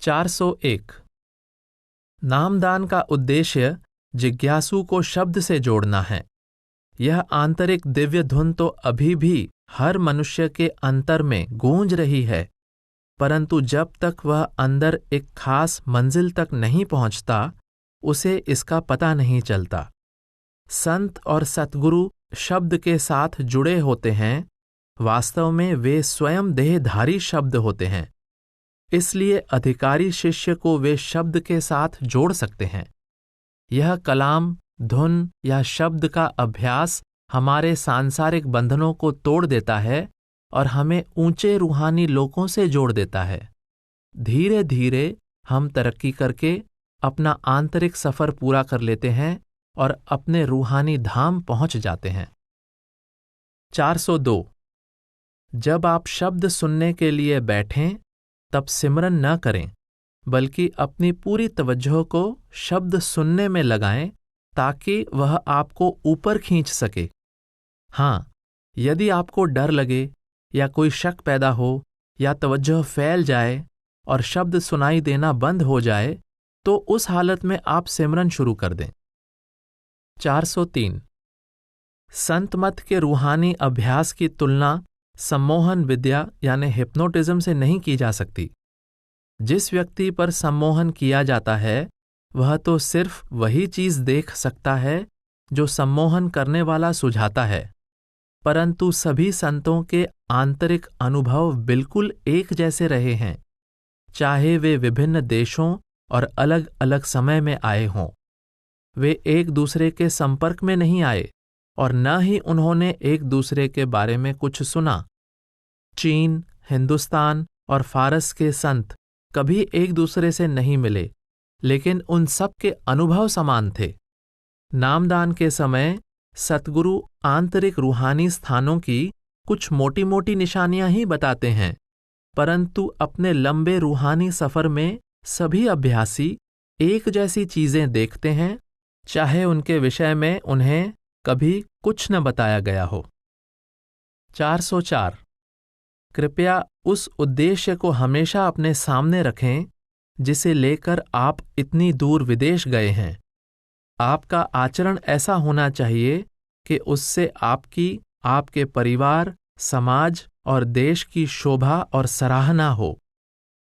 401। नामदान का उद्देश्य जिज्ञासु को शब्द से जोड़ना है। यह आंतरिक दिव्य धुन तो अभी भी हर मनुष्य के अंतर में गूंज रही है, परंतु जब तक वह अंदर एक खास मंजिल तक नहीं पहुंचता, उसे इसका पता नहीं चलता। संत और सतगुरु शब्द के साथ जुड़े होते हैं, वास्तव में वे स्वयं देहधारी शब्द होते हैं। इसलिए अधिकारी शिष्य को वे शब्द के साथ जोड़ सकते हैं। यह कलाम, धुन या शब्द का अभ्यास हमारे सांसारिक बंधनों को तोड़ देता है और हमें ऊंचे रूहानी लोकों से जोड़ देता है। धीरे धीरे हम तरक्की करके अपना आंतरिक सफर पूरा कर लेते हैं और अपने रूहानी धाम पहुंच जाते हैं। 402। जब आप शब्द सुनने के लिए बैठें, तब सिमरन न करें, बल्कि अपनी पूरी तवज्जो को शब्द सुनने में लगाएं, ताकि वह आपको ऊपर खींच सके। हाँ, यदि आपको डर लगे या कोई शक पैदा हो या तवज्जो फैल जाए और शब्द सुनाई देना बंद हो जाए, तो उस हालत में आप सिमरन शुरू कर दें। 403। संत मत के रूहानी अभ्यास की तुलना सम्मोहन विद्या यानी हिप्नोटिज्म से नहीं की जा सकती। जिस व्यक्ति पर सम्मोहन किया जाता है, वह तो सिर्फ वही चीज देख सकता है जो सम्मोहन करने वाला सुझाता है, परंतु सभी संतों के आंतरिक अनुभव बिल्कुल एक जैसे रहे हैं, चाहे वे विभिन्न देशों और अलग अलग समय में आए हों। वे एक दूसरे के संपर्क में नहीं आए और न ही उन्होंने एक दूसरे के बारे में कुछ सुना। चीन, हिंदुस्तान और फारस के संत कभी एक दूसरे से नहीं मिले, लेकिन उन सब के अनुभव समान थे। नामदान के समय सतगुरु आंतरिक रूहानी स्थानों की कुछ मोटी मोटी निशानियां ही बताते हैं, परंतु अपने लंबे रूहानी सफर में सभी अभ्यासी एक जैसी चीजें देखते हैं, चाहे उनके विषय में उन्हें कभी कुछ न बताया गया हो। 404। कृपया उस उद्देश्य को हमेशा अपने सामने रखें जिसे लेकर आप इतनी दूर विदेश गए हैं। आपका आचरण ऐसा होना चाहिए कि उससे आपकी, आपके परिवार, समाज और देश की शोभा और सराहना हो।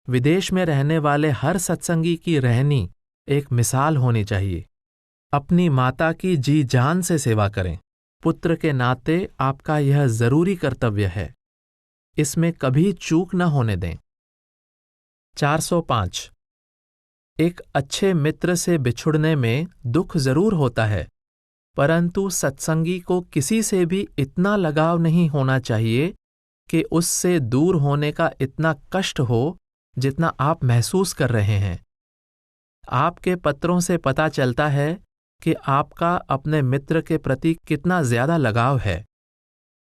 विदेश में रहने वाले हर सत्संगी की रहनी एक मिसाल होनी चाहिए। अपनी माता की जी जान से सेवा करें। पुत्र के नाते आपका यह जरूरी कर्तव्य है। इसमें कभी चूक न होने दें। 405। एक अच्छे मित्र से बिछुड़ने में दुख जरूर होता है, परंतु सत्संगी को किसी से भी इतना लगाव नहीं होना चाहिए कि उससे दूर होने का इतना कष्ट हो जितना आप महसूस कर रहे हैं। आपके पत्रों से पता चलता है कि आपका अपने मित्र के प्रति कितना ज्यादा लगाव है।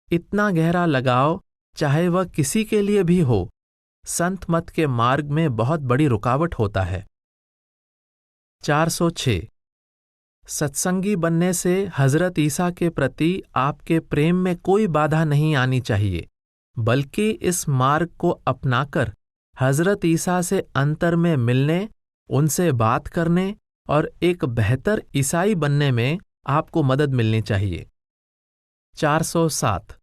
इतना गहरा लगाव, चाहे वह किसी के लिए भी हो, संत मत के मार्ग में बहुत बड़ी रुकावट होता है। 406। सत्संगी बनने से हजरत ईसा के प्रति आपके प्रेम में कोई बाधा नहीं आनी चाहिए, बल्कि इस मार्ग को अपनाकर हजरत ईसा से अंतर में मिलने, उनसे बात करने और एक बेहतर ईसाई बनने में आपको मदद मिलनी चाहिए। 407।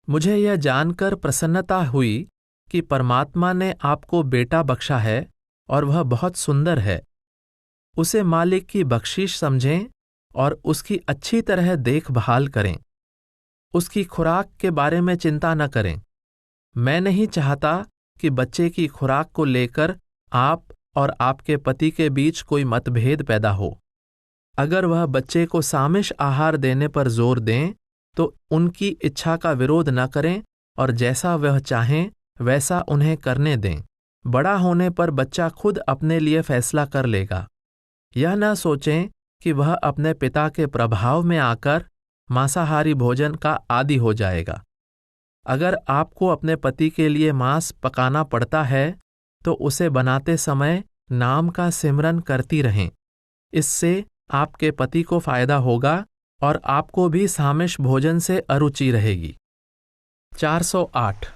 मुझे यह जानकर प्रसन्नता हुई कि परमात्मा ने आपको बेटा बख्शा है और वह बहुत सुंदर है। उसे मालिक की बख्शीश समझें और उसकी अच्छी तरह देखभाल करें। उसकी खुराक के बारे में चिंता न करें। मैं नहीं चाहता कि बच्चे की खुराक को लेकर आप और आपके पति के बीच कोई मतभेद पैदा हो। अगर वह बच्चे को सामिश आहार देने पर जोर दें, तो उनकी इच्छा का विरोध न करें और जैसा वह चाहें वैसा उन्हें करने दें। बड़ा होने पर बच्चा खुद अपने लिए फैसला कर लेगा। यह न सोचें कि वह अपने पिता के प्रभाव में आकर मांसाहारी भोजन का आदी हो जाएगा। अगर आपको अपने पति के लिए मांस पकाना पड़ता है, तो उसे बनाते समय नाम का सिमरन करती रहें। इससे आपके पति को फायदा होगा और आपको भी सामिश भोजन से अरुचि रहेगी। 408।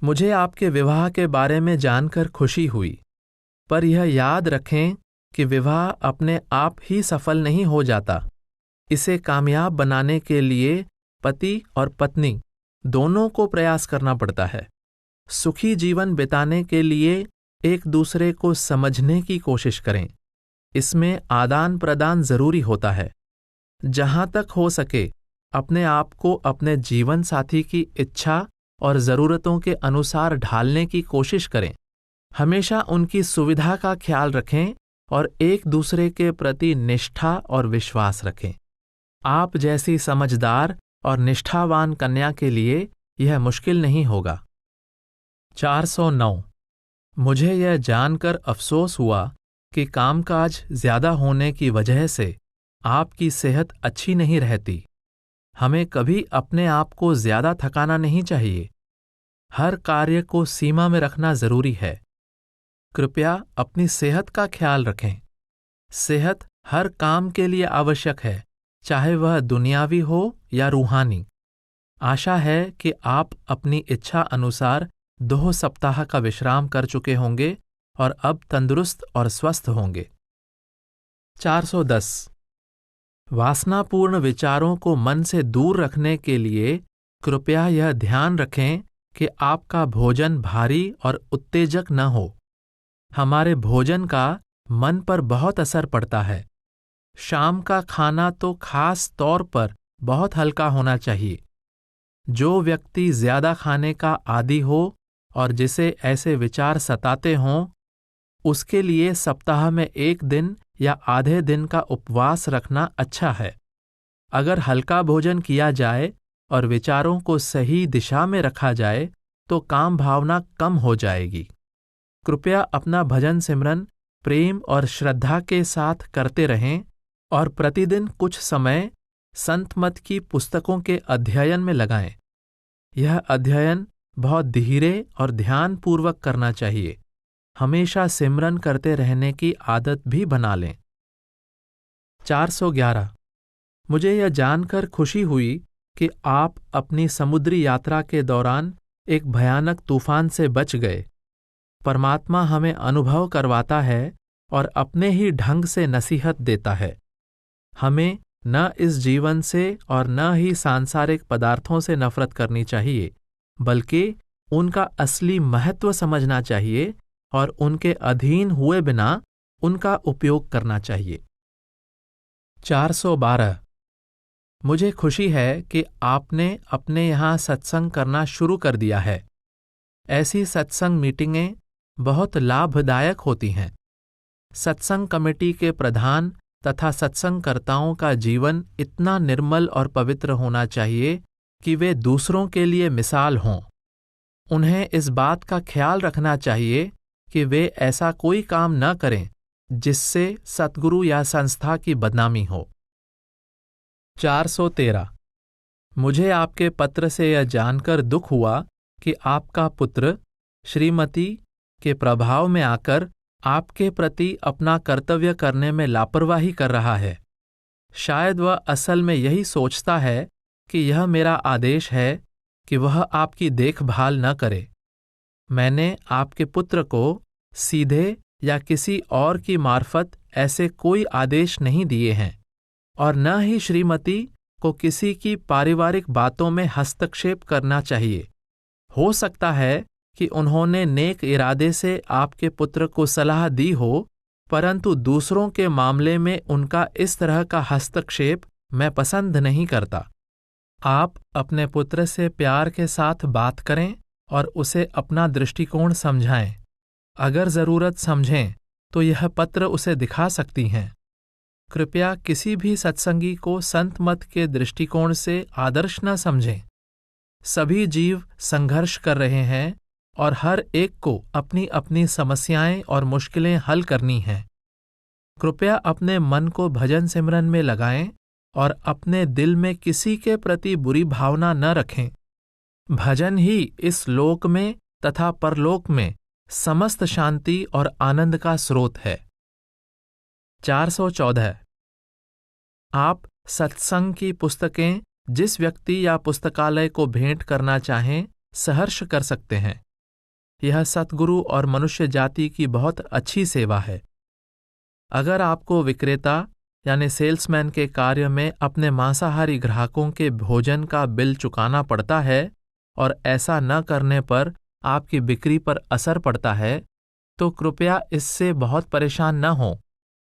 मुझे आपके विवाह के बारे में जानकर खुशी हुई। पर यह याद रखें कि विवाह अपने आप ही सफल नहीं हो जाता। इसे कामयाब बनाने के लिए पति और पत्नी दोनों को प्रयास करना पड़ता है। सुखी जीवन बिताने के लिए एक दूसरे को समझने की कोशिश करें। इसमें आदान प्रदान जरूरी होता है। जहां तक हो सके अपने आप को अपने जीवन साथी की इच्छा और जरूरतों के अनुसार ढालने की कोशिश करें। हमेशा उनकी सुविधा का ख्याल रखें और एक दूसरे के प्रति निष्ठा और विश्वास रखें। आप जैसी समझदार और निष्ठावान कन्या के लिए यह मुश्किल नहीं होगा। 409। मुझे यह जानकर अफसोस हुआ कि कामकाज ज्यादा होने की वजह से आपकी सेहत अच्छी नहीं रहती। हमें कभी अपने आप को ज्यादा थकाना नहीं चाहिए। हर कार्य को सीमा में रखना जरूरी है। कृपया अपनी सेहत का ख्याल रखें। सेहत हर काम के लिए आवश्यक है, चाहे वह दुनियावी हो या रूहानी। आशा है कि आप अपनी इच्छा अनुसार 2 सप्ताह का विश्राम कर चुके होंगे और अब तंदुरुस्त और स्वस्थ होंगे। 410। वासनापूर्ण विचारों को मन से दूर रखने के लिए कृपया यह ध्यान रखें कि आपका भोजन भारी और उत्तेजक न हो। हमारे भोजन का मन पर बहुत असर पड़ता है। शाम का खाना तो खास तौर पर बहुत हल्का होना चाहिए। जो व्यक्ति ज्यादा खाने का आदी हो और जिसे ऐसे विचार सताते हों, उसके लिए सप्ताह में 1 दिन या आधे दिन का उपवास रखना अच्छा है। अगर हल्का भोजन किया जाए और विचारों को सही दिशा में रखा जाए तो काम भावना कम हो जाएगी। कृपया अपना भजन सिमरन प्रेम और श्रद्धा के साथ करते रहें और प्रतिदिन कुछ समय संत मत की पुस्तकों के अध्ययन में लगाएं। यह अध्ययन बहुत धीरे और ध्यानपूर्वक करना चाहिए। हमेशा सिमरन करते रहने की आदत भी बना लें। 411। मुझे यह जानकर खुशी हुई कि आप अपनी समुद्री यात्रा के दौरान एक भयानक तूफान से बच गए। परमात्मा हमें अनुभव करवाता है और अपने ही ढंग से नसीहत देता है। हमें न इस जीवन से और न ही सांसारिक पदार्थों से नफरत करनी चाहिए, बल्कि उनका असली महत्व समझना चाहिए और उनके अधीन हुए बिना उनका उपयोग करना चाहिए। 412। मुझे खुशी है कि आपने अपने यहाँ सत्संग करना शुरू कर दिया है। ऐसी सत्संग मीटिंगें बहुत लाभदायक होती हैं। सत्संग कमेटी के प्रधान तथा सत्संगकर्ताओं का जीवन इतना निर्मल और पवित्र होना चाहिए कि वे दूसरों के लिए मिसाल हों। उन्हें इस बात का ख्याल रखना चाहिए कि वे ऐसा कोई काम न करें जिससे सद्गुरु या संस्था की बदनामी हो। 413। मुझे आपके पत्र से यह जानकर दुख हुआ कि आपका पुत्र श्रीमती के प्रभाव में आकर आपके प्रति अपना कर्तव्य करने में लापरवाही कर रहा है। शायद वह असल में यही सोचता है कि यह मेरा आदेश है कि वह आपकी देखभाल न करे। मैंने आपके पुत्र को सीधे या किसी और की मार्फत ऐसे कोई आदेश नहीं दिए हैं और न ही श्रीमती को किसी की पारिवारिक बातों में हस्तक्षेप करना चाहिए। हो सकता है कि उन्होंने नेक इरादे से आपके पुत्र को सलाह दी हो, परंतु दूसरों के मामले में उनका इस तरह का हस्तक्षेप मैं पसंद नहीं करता। आप अपने पुत्र से प्यार के साथ बात करें और उसे अपना दृष्टिकोण समझाएं। अगर जरूरत समझें तो यह पत्र उसे दिखा सकती हैं। कृपया किसी भी सत्संगी को संत मत के दृष्टिकोण से आदर्श न समझें। सभी जीव संघर्ष कर रहे हैं और हर एक को अपनी अपनी समस्याएं और मुश्किलें हल करनी हैं। कृपया अपने मन को भजन सिमरन में लगाएं और अपने दिल में किसी के प्रति बुरी भावना न रखें। भजन ही इस लोक में तथा परलोक में समस्त शांति और आनंद का स्रोत है। 414। आप सत्संग की पुस्तकें जिस व्यक्ति या पुस्तकालय को भेंट करना चाहें सहर्ष कर सकते हैं। यह सतगुरु और मनुष्य जाति की बहुत अच्छी सेवा है। अगर आपको विक्रेता यानी सेल्समैन के कार्य में अपने मांसाहारी ग्राहकों के भोजन का बिल चुकाना पड़ता है और ऐसा न करने पर आपकी बिक्री पर असर पड़ता है, तो कृपया इससे बहुत परेशान न हों,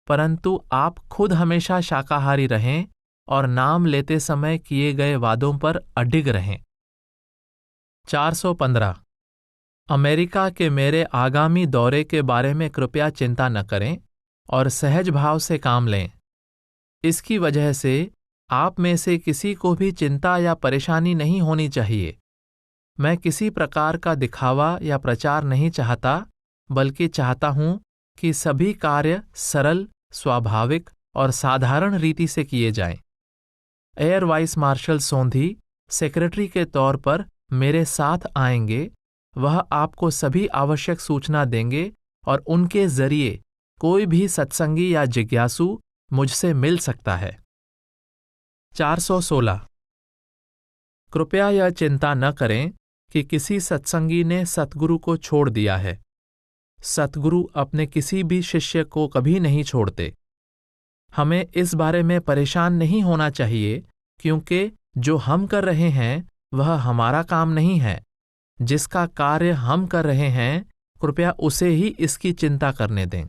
परंतु आप खुद हमेशा शाकाहारी रहें और नाम लेते समय किए गए वादों पर अडिग रहें। 415 अमेरिका के मेरे आगामी दौरे के बारे में कृपया चिंता न करें और सहज भाव से काम लें। इसकी वजह से आप में से किसी को भी चिंता या परेशानी नहीं होनी चाहिए। मैं किसी प्रकार का दिखावा या प्रचार नहीं चाहता, बल्कि चाहता हूं कि सभी कार्य सरल, स्वाभाविक और साधारण रीति से किए जाएं। एयर वाइस मार्शल सोंधी सेक्रेटरी के तौर पर मेरे साथ आएंगे। वह आपको सभी आवश्यक सूचना देंगे और उनके जरिए कोई भी सत्संगी या जिज्ञासु मुझसे मिल सकता है। 416 कृपया यह चिंता न करें कि किसी सत्संगी ने सतगुरु को छोड़ दिया है। सतगुरु अपने किसी भी शिष्य को कभी नहीं छोड़ते। हमें इस बारे में परेशान नहीं होना चाहिए, क्योंकि जो हम कर रहे हैं वह हमारा काम नहीं है। जिसका कार्य हम कर रहे हैं, कृपया उसे ही इसकी चिंता करने दें।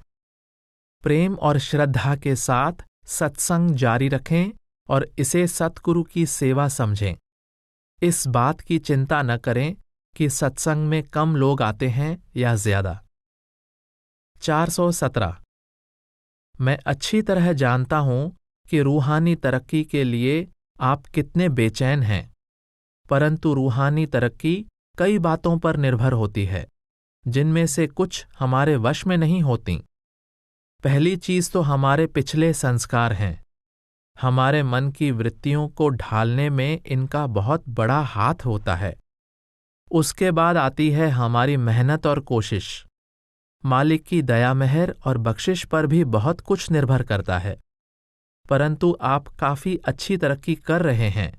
प्रेम और श्रद्धा के साथ सत्संग जारी रखें और इसे सतगुरु की सेवा समझें। इस बात की चिंता न करें कि सत्संग में कम लोग आते हैं या ज्यादा। 417 मैं अच्छी तरह जानता हूं कि रूहानी तरक्की के लिए आप कितने बेचैन हैं, परंतु रूहानी तरक्की कई बातों पर निर्भर होती है, जिनमें से कुछ हमारे वश में नहीं होती। पहली चीज तो हमारे पिछले संस्कार हैं। हमारे मन की वृत्तियों को ढालने में इनका बहुत बड़ा हाथ होता है। उसके बाद आती है हमारी मेहनत और कोशिश। मालिक की दया मेहर और बख्शिश पर भी बहुत कुछ निर्भर करता है, परंतु आप काफी अच्छी तरक्की कर रहे हैं।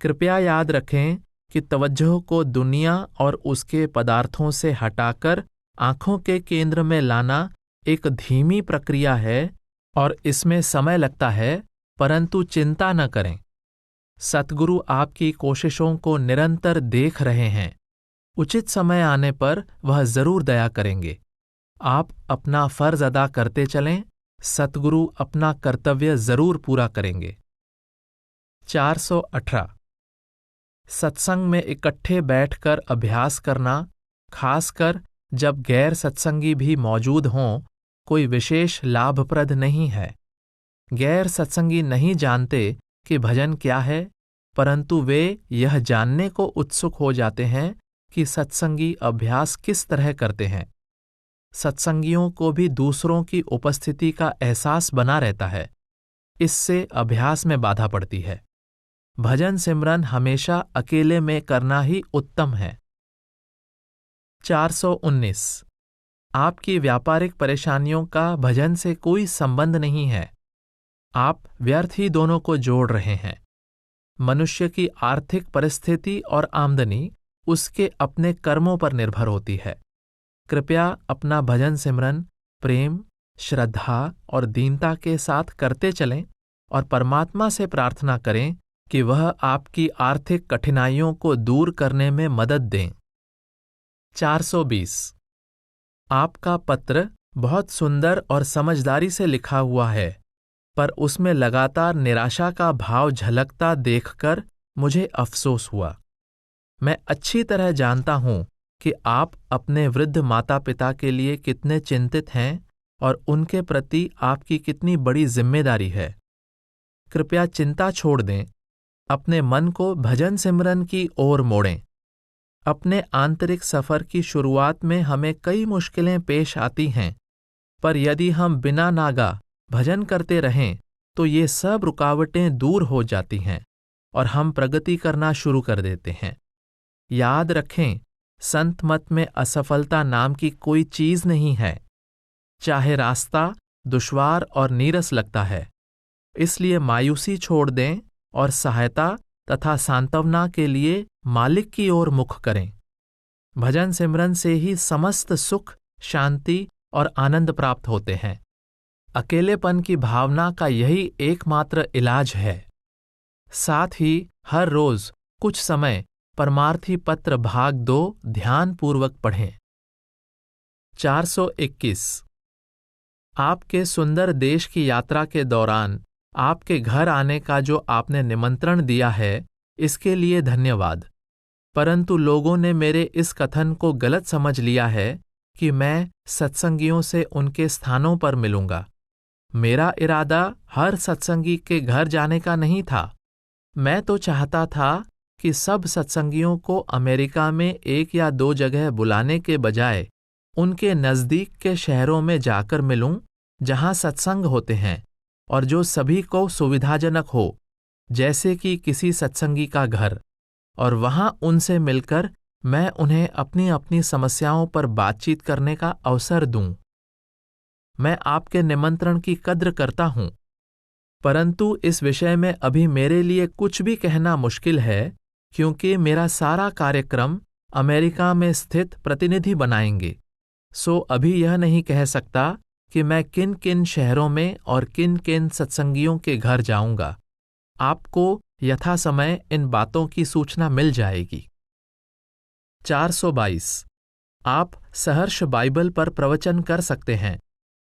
कृपया याद रखें कि तवज्जो को दुनिया और उसके पदार्थों से हटाकर आंखों के केंद्र में लाना एक धीमी प्रक्रिया है और इसमें समय लगता है, परंतु चिंता न करें। सतगुरु आपकी कोशिशों को निरंतर देख रहे हैं। उचित समय आने पर वह जरूर दया करेंगे। आप अपना फर्ज अदा करते चलें, सतगुरु अपना कर्तव्य जरूर पूरा करेंगे। 418 सत्संग में इकट्ठे बैठकर अभ्यास करना, खासकर जब गैर सत्संगी भी मौजूद हों, कोई विशेष लाभप्रद नहीं है। गैर सत्संगी नहीं जानते कि भजन क्या है, परंतु वे यह जानने को उत्सुक हो जाते हैं कि सत्संगी अभ्यास किस तरह करते हैं। सत्संगियों को भी दूसरों की उपस्थिति का एहसास बना रहता है। इससे अभ्यास में बाधा पड़ती है। भजन सिमरन हमेशा अकेले में करना ही उत्तम है। 419 आपकी व्यापारिक परेशानियों का भजन से कोई संबंध नहीं है। आप व्यर्थ ही दोनों को जोड़ रहे हैं। मनुष्य की आर्थिक परिस्थिति और आमदनी उसके अपने कर्मों पर निर्भर होती है। कृपया अपना भजन सिमरन प्रेम, श्रद्धा और दीनता के साथ करते चलें और परमात्मा से प्रार्थना करें कि वह आपकी आर्थिक कठिनाइयों को दूर करने में मदद दें। 420 आपका पत्र बहुत सुंदर और समझदारी से लिखा हुआ है, पर उसमें लगातार निराशा का भाव झलकता देखकर मुझे अफसोस हुआ। मैं अच्छी तरह जानता हूं कि आप अपने वृद्ध माता पिता के लिए कितने चिंतित हैं और उनके प्रति आपकी कितनी बड़ी जिम्मेदारी है। कृपया चिंता छोड़ दें, अपने मन को भजन सिमरन की ओर मोड़ें। अपने आंतरिक सफर की शुरुआत में हमें कई मुश्किलें पेश आती हैं, पर यदि हम बिना नागा भजन करते रहें तो ये सब रुकावटें दूर हो जाती हैं और हम प्रगति करना शुरू कर देते हैं। याद रखें, संत मत में असफलता नाम की कोई चीज नहीं है, चाहे रास्ता दुश्वार और नीरस लगता है। इसलिए मायूसी छोड़ दें और सहायता तथा सांत्वना के लिए मालिक की ओर मुख करें। भजन सिमरन से ही समस्त सुख, शांति और आनंद प्राप्त होते हैं। अकेलेपन की भावना का यही एकमात्र इलाज है। साथ ही हर रोज कुछ समय परमार्थी पत्र भाग 2 ध्यान पूर्वक पढ़ें। 421। आपके सुंदर देश की यात्रा के दौरान आपके घर आने का जो आपने निमंत्रण दिया है, इसके लिए धन्यवाद। परंतु लोगों ने मेरे इस कथन को गलत समझ लिया है कि मैं सत्संगियों से उनके स्थानों पर मिलूंगा। मेरा इरादा हर सत्संगी के घर जाने का नहीं था। मैं तो चाहता था कि सब सत्संगियों को अमेरिका में 1 या 2 जगह बुलाने के बजाय उनके नज़दीक के शहरों में जाकर मिलूं, जहां सत्संग होते हैं और जो सभी को सुविधाजनक हो, जैसे कि किसी सत्संगी का घर, और वहां उनसे मिलकर मैं उन्हें अपनी अपनी समस्याओं पर बातचीत करने का अवसर दूं। मैं आपके निमंत्रण की कद्र करता हूं, परंतु इस विषय में अभी मेरे लिए कुछ भी कहना मुश्किल है, क्योंकि मेरा सारा कार्यक्रम अमेरिका में स्थित प्रतिनिधि बनाएंगे। सो अभी यह नहीं कह सकता कि मैं किन किन शहरों में और किन किन सत्संगियों के घर जाऊंगा। आपको यथासमय इन बातों की सूचना मिल जाएगी। 422। आप सहर्ष बाइबल पर प्रवचन कर सकते हैं।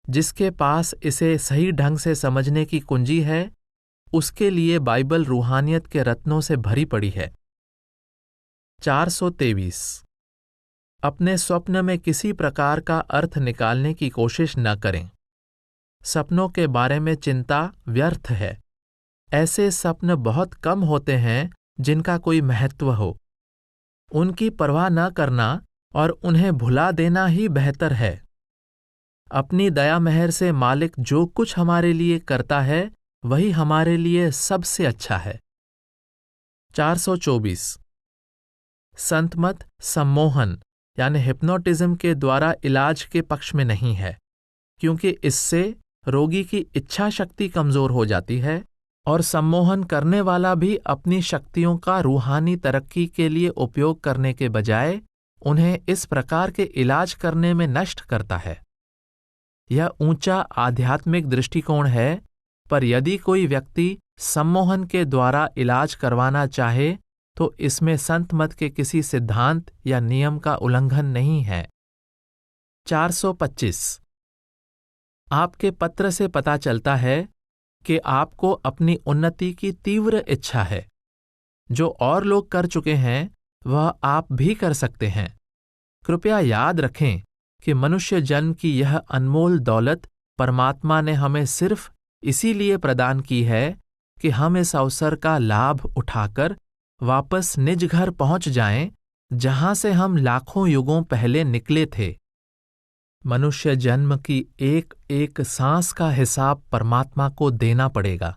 जिसके पास इसे सही ढंग से समझने की कुंजी है, उसके लिए बाइबल रूहानियत के रत्नों से भरी पड़ी है। 423। अपने स्वप्न में किसी प्रकार का अर्थ निकालने की कोशिश न करें। सपनों के बारे में चिंता व्यर्थ है। ऐसे सपन बहुत कम होते हैं जिनका कोई महत्व हो। उनकी परवाह न करना और उन्हें भुला देना ही बेहतर है। अपनी दया मेहर से मालिक जो कुछ हमारे लिए करता है, वही हमारे लिए सबसे अच्छा है। 424। संतमत सम्मोहन यानी हिप्नोटिज्म के द्वारा इलाज के पक्ष में नहीं है, क्योंकि इससे रोगी की इच्छा शक्ति कमजोर हो जाती है और सम्मोहन करने वाला भी अपनी शक्तियों का रूहानी तरक्की के लिए उपयोग करने के बजाय उन्हें इस प्रकार के इलाज करने में नष्ट करता है। यह ऊंचा आध्यात्मिक दृष्टिकोण है, पर यदि कोई व्यक्ति सम्मोहन के द्वारा इलाज करवाना चाहे तो इसमें संत मत के किसी सिद्धांत या नियम का उल्लंघन नहीं है। 425। आपके पत्र से पता चलता है कि आपको अपनी उन्नति की तीव्र इच्छा है। जो और लोग कर चुके हैं, वह आप भी कर सकते हैं। कृपया याद रखें कि मनुष्य जन्म की यह अनमोल दौलत परमात्मा ने हमें सिर्फ इसीलिए प्रदान की है कि हम इस अवसर का लाभ उठाकर वापस निज घर पहुंच जाएं, जहां से हम लाखों युगों पहले निकले थे। मनुष्य जन्म की एक एक सांस का हिसाब परमात्मा को देना पड़ेगा।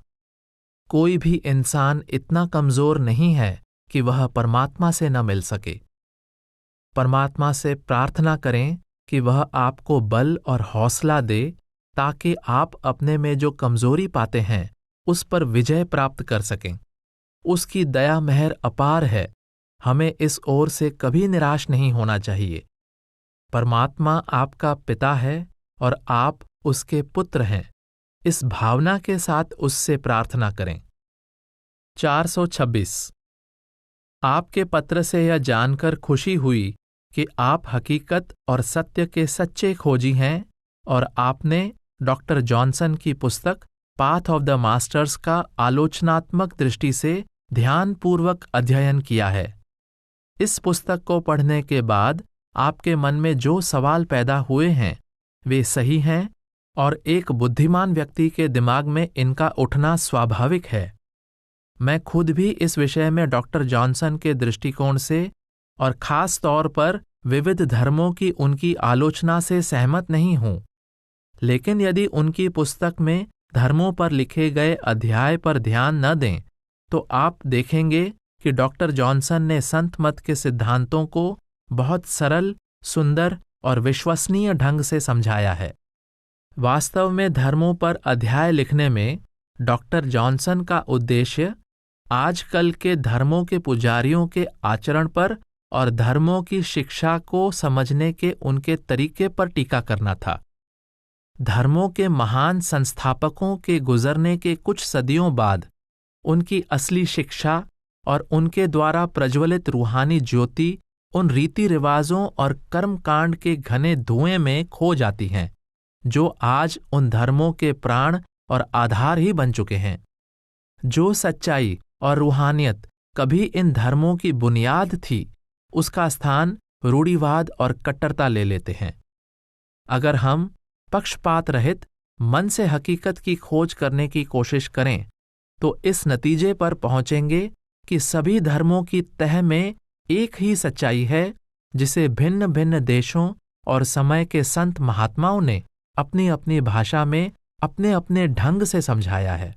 कोई भी इंसान इतना कमजोर नहीं है कि वह परमात्मा से न मिल सके। परमात्मा से प्रार्थना करें कि वह आपको बल और हौसला दे, ताकि आप अपने में जो कमजोरी पाते हैं उस पर विजय प्राप्त कर सकें। उसकी दया मेहर अपार है। हमें इस ओर से कभी निराश नहीं होना चाहिए। परमात्मा आपका पिता है और आप उसके पुत्र हैं। इस भावना के साथ उससे प्रार्थना करें। 426। आपके पत्र से यह जानकर खुशी हुई कि आप हकीकत और सत्य के सच्चे खोजी हैं और आपने डॉक्टर जॉनसन की पुस्तक पाथ ऑफ द मास्टर्स का आलोचनात्मक दृष्टि से ध्यानपूर्वक अध्ययन किया है। इस पुस्तक को पढ़ने के बाद आपके मन में जो सवाल पैदा हुए हैं वे सही हैं और एक बुद्धिमान व्यक्ति के दिमाग में इनका उठना स्वाभाविक है। मैं खुद भी इस विषय में डॉक्टर जॉनसन के दृष्टिकोण से और खास तौर पर विविध धर्मों की उनकी आलोचना से सहमत नहीं हूं, लेकिन यदि उनकी पुस्तक में धर्मों पर लिखे गए अध्याय पर ध्यान न दें तो आप देखेंगे कि डॉक्टर जॉनसन ने संत मत के सिद्धांतों को बहुत सरल, सुंदर और विश्वसनीय ढंग से समझाया है। वास्तव में धर्मों पर अध्याय लिखने में डॉक्टर जॉनसन का उद्देश्य आजकल के धर्मों के पुजारियों के आचरण पर और धर्मों की शिक्षा को समझने के उनके तरीके पर टीका करना था। धर्मों के महान संस्थापकों के गुजरने के कुछ सदियों बाद उनकी असली शिक्षा और उनके द्वारा प्रज्वलित रूहानी ज्योति उन रीति रिवाजों और कर्मकांड के घने धुएं में खो जाती हैं, जो आज उन धर्मों के प्राण और आधार ही बन चुके हैं। जो सच्चाई और रूहानियत कभी इन धर्मों की बुनियाद थी, उसका स्थान रूढ़िवाद और कट्टरता ले लेते हैं। अगर हम पक्षपात रहित मन से हकीकत की खोज करने की कोशिश करें तो इस नतीजे पर पहुंचेंगे कि सभी धर्मों की तह में एक ही सच्चाई है, जिसे भिन्न भिन्न देशों और समय के संत महात्माओं ने अपनी अपनी भाषा में अपने अपने ढंग से समझाया है।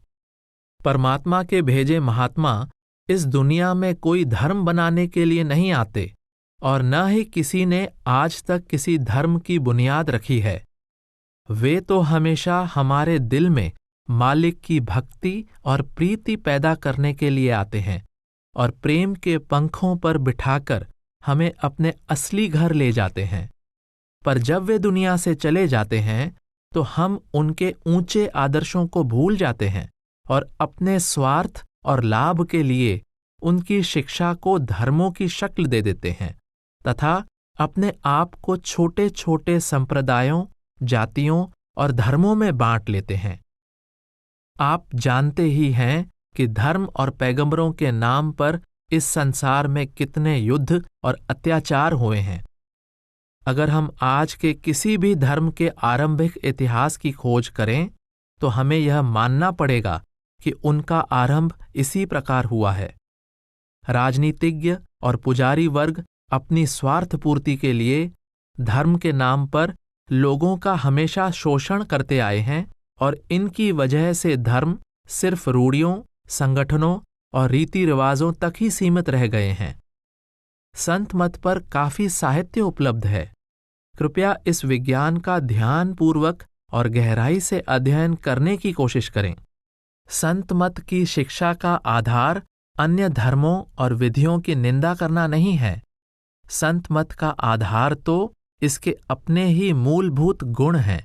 परमात्मा के भेजे महात्मा इस दुनिया में कोई धर्म बनाने के लिए नहीं आते और न ही किसी ने आज तक किसी धर्म की बुनियाद रखी है। वे तो हमेशा हमारे दिल में मालिक की भक्ति और प्रीति पैदा करने के लिए आते हैं और प्रेम के पंखों पर बिठाकर हमें अपने असली घर ले जाते हैं। पर जब वे दुनिया से चले जाते हैं तो हम उनके ऊंचे आदर्शों को भूल जाते हैं और अपने स्वार्थ और लाभ के लिए उनकी शिक्षा को धर्मों की शक्ल दे देते हैं तथा अपने आप को छोटे छोटे संप्रदायों, जातियों और धर्मों में बांट लेते हैं। आप जानते ही हैं कि धर्म और पैगंबरों के नाम पर इस संसार में कितने युद्ध और अत्याचार हुए हैं। अगर हम आज के किसी भी धर्म के आरंभिक इतिहास की खोज करें तो हमें यह मानना पड़ेगा कि उनका आरंभ इसी प्रकार हुआ है। राजनीतिज्ञ और पुजारी वर्ग अपनी स्वार्थ पूर्ति के लिए धर्म के नाम पर लोगों का हमेशा शोषण करते आए हैं और इनकी वजह से धर्म सिर्फ रूढ़ियों, संगठनों और रीति रिवाजों तक ही सीमित रह गए हैं। संत मत पर काफी साहित्य उपलब्ध है। कृपया इस विज्ञान का ध्यानपूर्वक और गहराई से अध्ययन करने की कोशिश करें। संत मत की शिक्षा का आधार अन्य धर्मों और विधियों की निंदा करना नहीं है। संत मत का आधार तो इसके अपने ही मूलभूत गुण हैं।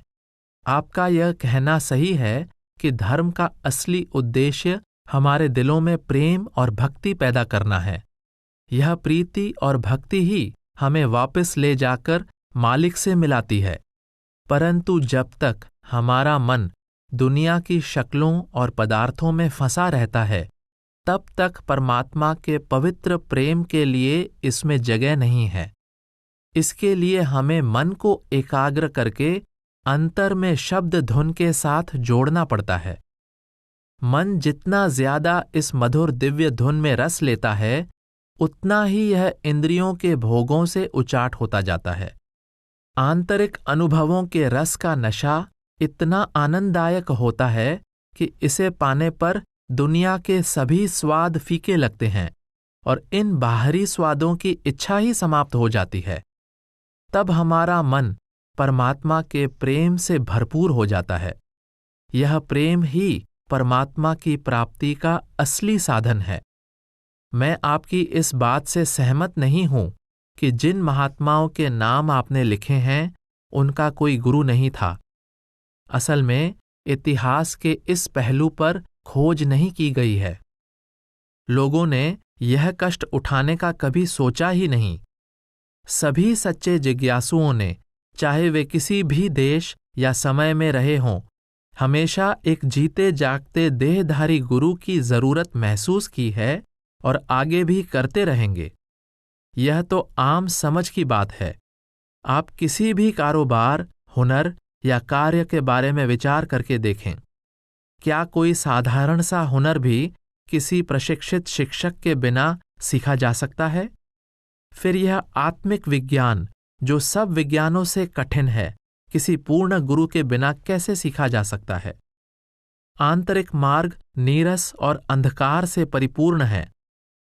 आपका यह कहना सही है कि धर्म का असली उद्देश्य हमारे दिलों में प्रेम और भक्ति पैदा करना है। यह प्रीति और भक्ति ही हमें वापस ले जाकर मालिक से मिलाती है। परंतु जब तक हमारा मन दुनिया की शक्लों और पदार्थों में फंसा रहता है, तब तक परमात्मा के पवित्र प्रेम के लिए इसमें जगह नहीं है। इसके लिए हमें मन को एकाग्र करके अंतर में शब्द धुन के साथ जोड़ना पड़ता है। मन जितना ज्यादा इस मधुर दिव्य धुन में रस लेता है, उतना ही यह इंद्रियों के भोगों से उचाट होता जाता है। आंतरिक अनुभवों के रस का नशा इतना आनंददायक होता है कि इसे पाने पर दुनिया के सभी स्वाद फीके लगते हैं और इन बाहरी स्वादों की इच्छा ही समाप्त हो जाती है। तब हमारा मन परमात्मा के प्रेम से भरपूर हो जाता है। यह प्रेम ही परमात्मा की प्राप्ति का असली साधन है। मैं आपकी इस बात से सहमत नहीं हूं कि जिन महात्माओं के नाम आपने लिखे हैं उनका कोई गुरु नहीं था। असल में इतिहास के इस पहलू पर खोज नहीं की गई है। लोगों ने यह कष्ट उठाने का कभी सोचा ही नहीं। सभी सच्चे जिज्ञासुओं ने, चाहे वे किसी भी देश या समय में रहे हों, हमेशा एक जीते जागते देहधारी गुरु की जरूरत महसूस की है और आगे भी करते रहेंगे। यह तो आम समझ की बात है। आप किसी भी कारोबार, हुनर या कार्य के बारे में विचार करके देखें। क्या कोई साधारण सा हुनर भी किसी प्रशिक्षित शिक्षक के बिना सीखा जा सकता है? फिर यह आत्मिक विज्ञान, जो सब विज्ञानों से कठिन है, किसी पूर्ण गुरु के बिना कैसे सीखा जा सकता है? आंतरिक मार्ग नीरस और अंधकार से परिपूर्ण है।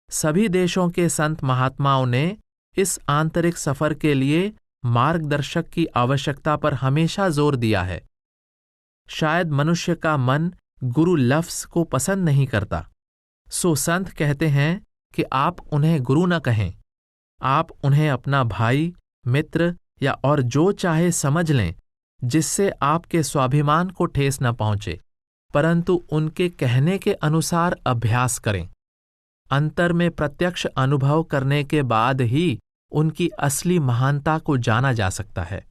सभी देशों के संत महात्माओं ने इस आंतरिक सफर के लिए मार्गदर्शक की आवश्यकता पर हमेशा जोर दिया है। शायद मनुष्य का मन गुरु लफ्ज को पसंद नहीं करता, सो संत कहते हैं कि आप उन्हें गुरु न कहें। आप उन्हें अपना भाई, मित्र या और जो चाहे समझ लें, जिससे आपके स्वाभिमान को ठेस न पहुंचे, परंतु उनके कहने के अनुसार अभ्यास करें। अंतर में प्रत्यक्ष अनुभव करने के बाद ही उनकी असली महानता को जाना जा सकता है।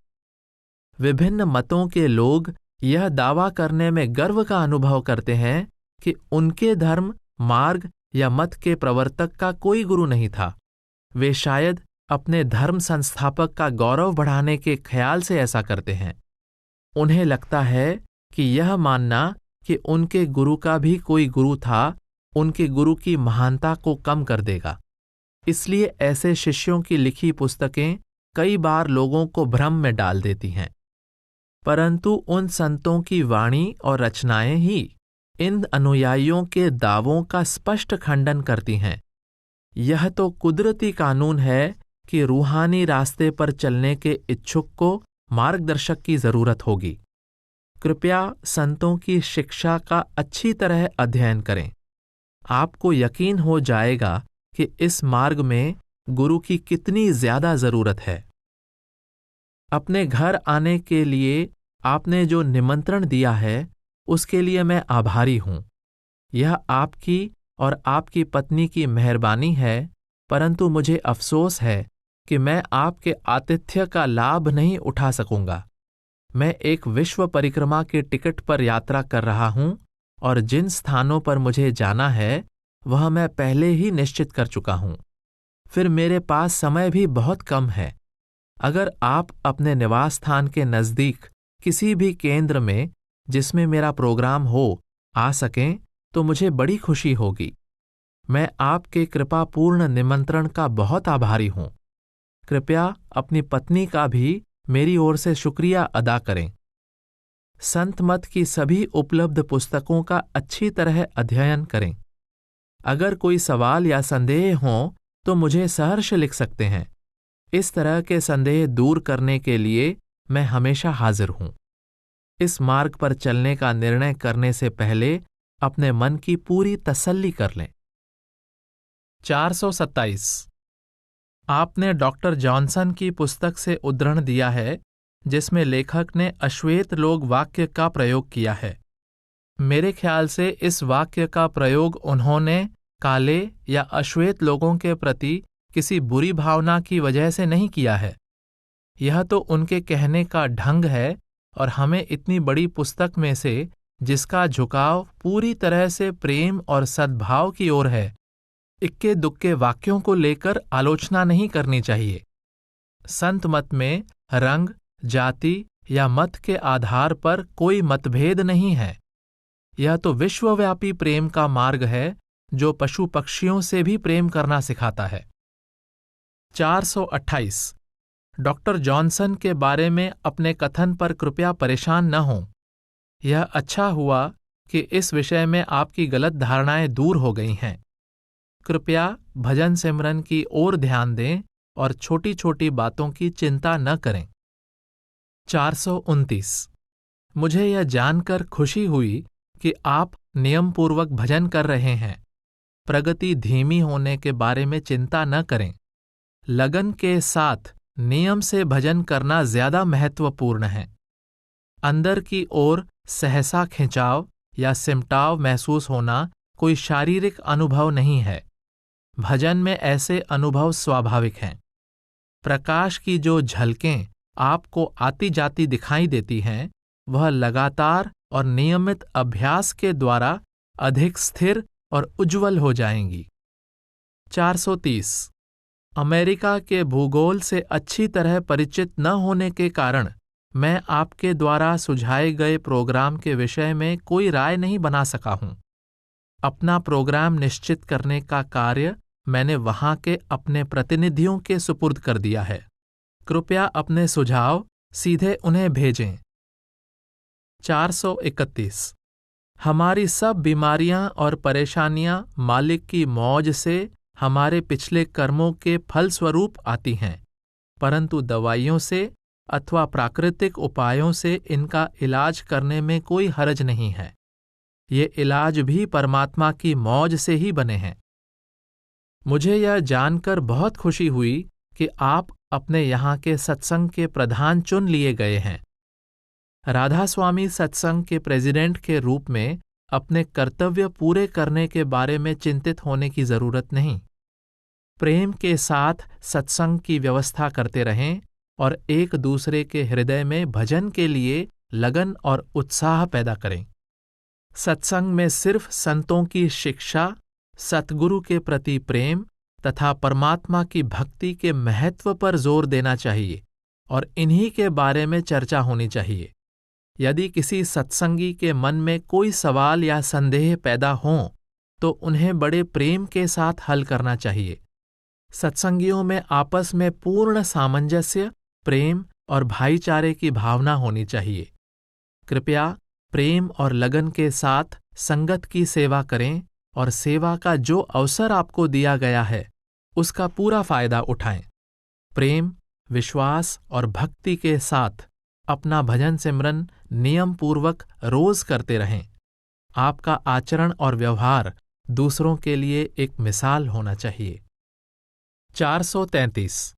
विभिन्न मतों के लोग यह दावा करने में गर्व का अनुभव करते हैं कि उनके धर्म, मार्ग या मत के प्रवर्तक का कोई गुरु नहीं था। वे शायद अपने धर्म संस्थापक का गौरव बढ़ाने के ख्याल से ऐसा करते हैं। उन्हें लगता है कि यह मानना कि उनके गुरु का भी कोई गुरु था, उनके गुरु की महानता को कम कर देगा। इसलिए ऐसे शिष्यों की लिखी पुस्तकें कई बार लोगों को भ्रम में डाल देती हैं। परंतु उन संतों की वाणी और रचनाएं ही इन अनुयायियों के दावों का स्पष्ट खंडन करती हैं। यह तो कुदरती कानून है कि रूहानी रास्ते पर चलने के इच्छुक को मार्गदर्शक की जरूरत होगी। कृपया संतों की शिक्षा का अच्छी तरह अध्ययन करें। आपको यकीन हो जाएगा कि इस मार्ग में गुरु की कितनी ज्यादा जरूरत है। अपने घर आने के लिए आपने जो निमंत्रण दिया है, उसके लिए मैं आभारी हूं। यह आपकी और आपकी पत्नी की मेहरबानी है, परंतु मुझे अफसोस है कि मैं आपके आतिथ्य का लाभ नहीं उठा सकूंगा। मैं एक विश्व परिक्रमा के टिकट पर यात्रा कर रहा हूं और जिन स्थानों पर मुझे जाना है वह मैं पहले ही निश्चित कर चुका हूं। फिर मेरे पास समय भी बहुत कम है। अगर आप अपने निवास स्थान के नज़दीक किसी भी केंद्र में जिसमें मेरा प्रोग्राम हो आ सकें तो मुझे बड़ी खुशी होगी। मैं आपके कृपापूर्ण निमंत्रण का बहुत आभारी हूं। कृपया अपनी पत्नी का भी मेरी ओर से शुक्रिया अदा करें। संत मत की सभी उपलब्ध पुस्तकों का अच्छी तरह अध्ययन करें। अगर कोई सवाल या संदेह हो तो मुझे सहर्ष लिख सकते हैं। इस तरह के संदेह दूर करने के लिए मैं हमेशा हाजिर हूं। इस मार्ग पर चलने का निर्णय करने से पहले अपने मन की पूरी तसल्ली कर लें। 427 आपने डॉक्टर जॉनसन की पुस्तक से उद्धरण दिया है, जिसमें लेखक ने अश्वेत लोग वाक्य का प्रयोग किया है। मेरे ख्याल से इस वाक्य का प्रयोग उन्होंने काले या अश्वेत लोगों के प्रति किसी बुरी भावना की वजह से नहीं किया है। यह तो उनके कहने का ढंग है और हमें इतनी बड़ी पुस्तक में से, जिसका झुकाव पूरी तरह से प्रेम और सद्भाव की ओर है, इक्के दुक्के वाक्यों को लेकर आलोचना नहीं करनी चाहिए। संत मत में रंग, जाति या मत के आधार पर कोई मतभेद नहीं है। यह तो विश्वव्यापी प्रेम का मार्ग है, जो पशु पक्षियों से भी प्रेम करना सिखाता है। 428 डॉक्टर जॉनसन के बारे में अपने कथन पर कृपया परेशान न हों। यह अच्छा हुआ कि इस विषय में आपकी गलत धारणाएं दूर हो गई हैं। कृपया भजन सिमरन की ओर ध्यान दें और छोटी छोटी बातों की चिंता न करें। 429 मुझे यह जानकर खुशी हुई कि आप नियमपूर्वक भजन कर रहे हैं। प्रगति धीमी होने के बारे में चिंता न करें। लगन के साथ नियम से भजन करना ज्यादा महत्वपूर्ण है। अंदर की ओर सहसा खिंचाव या सिमटाव महसूस होना कोई शारीरिक अनुभव नहीं है। भजन में ऐसे अनुभव स्वाभाविक हैं। प्रकाश की जो झलकें आपको आती जाती दिखाई देती हैं, वह लगातार और नियमित अभ्यास के द्वारा अधिक स्थिर और उज्ज्वल हो जाएंगी। 430 अमेरिका के भूगोल से अच्छी तरह परिचित न होने के कारण मैं आपके द्वारा सुझाए गए प्रोग्राम के विषय में कोई राय नहीं बना सका हूं। अपना प्रोग्राम निश्चित करने का कार्य मैंने वहां के अपने प्रतिनिधियों के सुपुर्द कर दिया है। कृपया अपने सुझाव सीधे उन्हें भेजें। 431 हमारी सब बीमारियां और परेशानियां मालिक की मौज से हमारे पिछले कर्मों के फलस्वरूप आती हैं, परंतु दवाइयों से अथवा प्राकृतिक उपायों से इनका इलाज करने में कोई हर्ज नहीं है। ये इलाज भी परमात्मा की मौज से ही बने हैं। मुझे यह जानकर बहुत खुशी हुई कि आप अपने यहाँ के सत्संग के प्रधान चुन लिए गए हैं। राधा स्वामी सत्संग के प्रेसिडेंट के रूप में अपने कर्तव्य पूरे करने के बारे में चिंतित होने की जरूरत नहीं। प्रेम के साथ सत्संग की व्यवस्था करते रहें और एक दूसरे के हृदय में भजन के लिए लगन और उत्साह पैदा करें। सत्संग में सिर्फ संतों की शिक्षा, सतगुरु के प्रति प्रेम तथा परमात्मा की भक्ति के महत्व पर जोर देना चाहिए और इन्हीं के बारे में चर्चा होनी चाहिए। यदि किसी सत्संगी के मन में कोई सवाल या संदेह पैदा हों तो उन्हें बड़े प्रेम के साथ हल करना चाहिए। सत्संगियों में आपस में पूर्ण सामंजस्य, प्रेम और भाईचारे की भावना होनी चाहिए। कृपया प्रेम और लगन के साथ संगत की सेवा करें और सेवा का जो अवसर आपको दिया गया है उसका पूरा फायदा उठाएं। प्रेम, विश्वास और भक्ति के साथ अपना भजन सिमरन नियम पूर्वक रोज करते रहें। आपका आचरण और व्यवहार दूसरों के लिए एक मिसाल होना चाहिए। 433।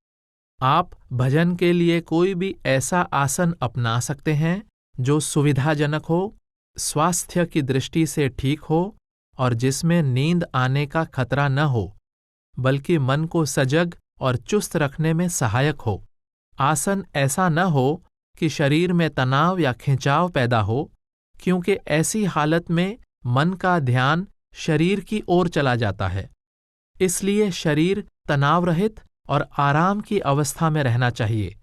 आप भजन के लिए कोई भी ऐसा आसन अपना सकते हैं जो सुविधाजनक हो, स्वास्थ्य की दृष्टि से ठीक हो और जिसमें नींद आने का खतरा न हो, बल्कि मन को सजग और चुस्त रखने में सहायक हो। आसन ऐसा न हो कि शरीर में तनाव या खिंचाव पैदा हो, क्योंकि ऐसी हालत में मन का ध्यान शरीर की ओर चला जाता है। इसलिए शरीर तनाव रहित और आराम की अवस्था में रहना चाहिए,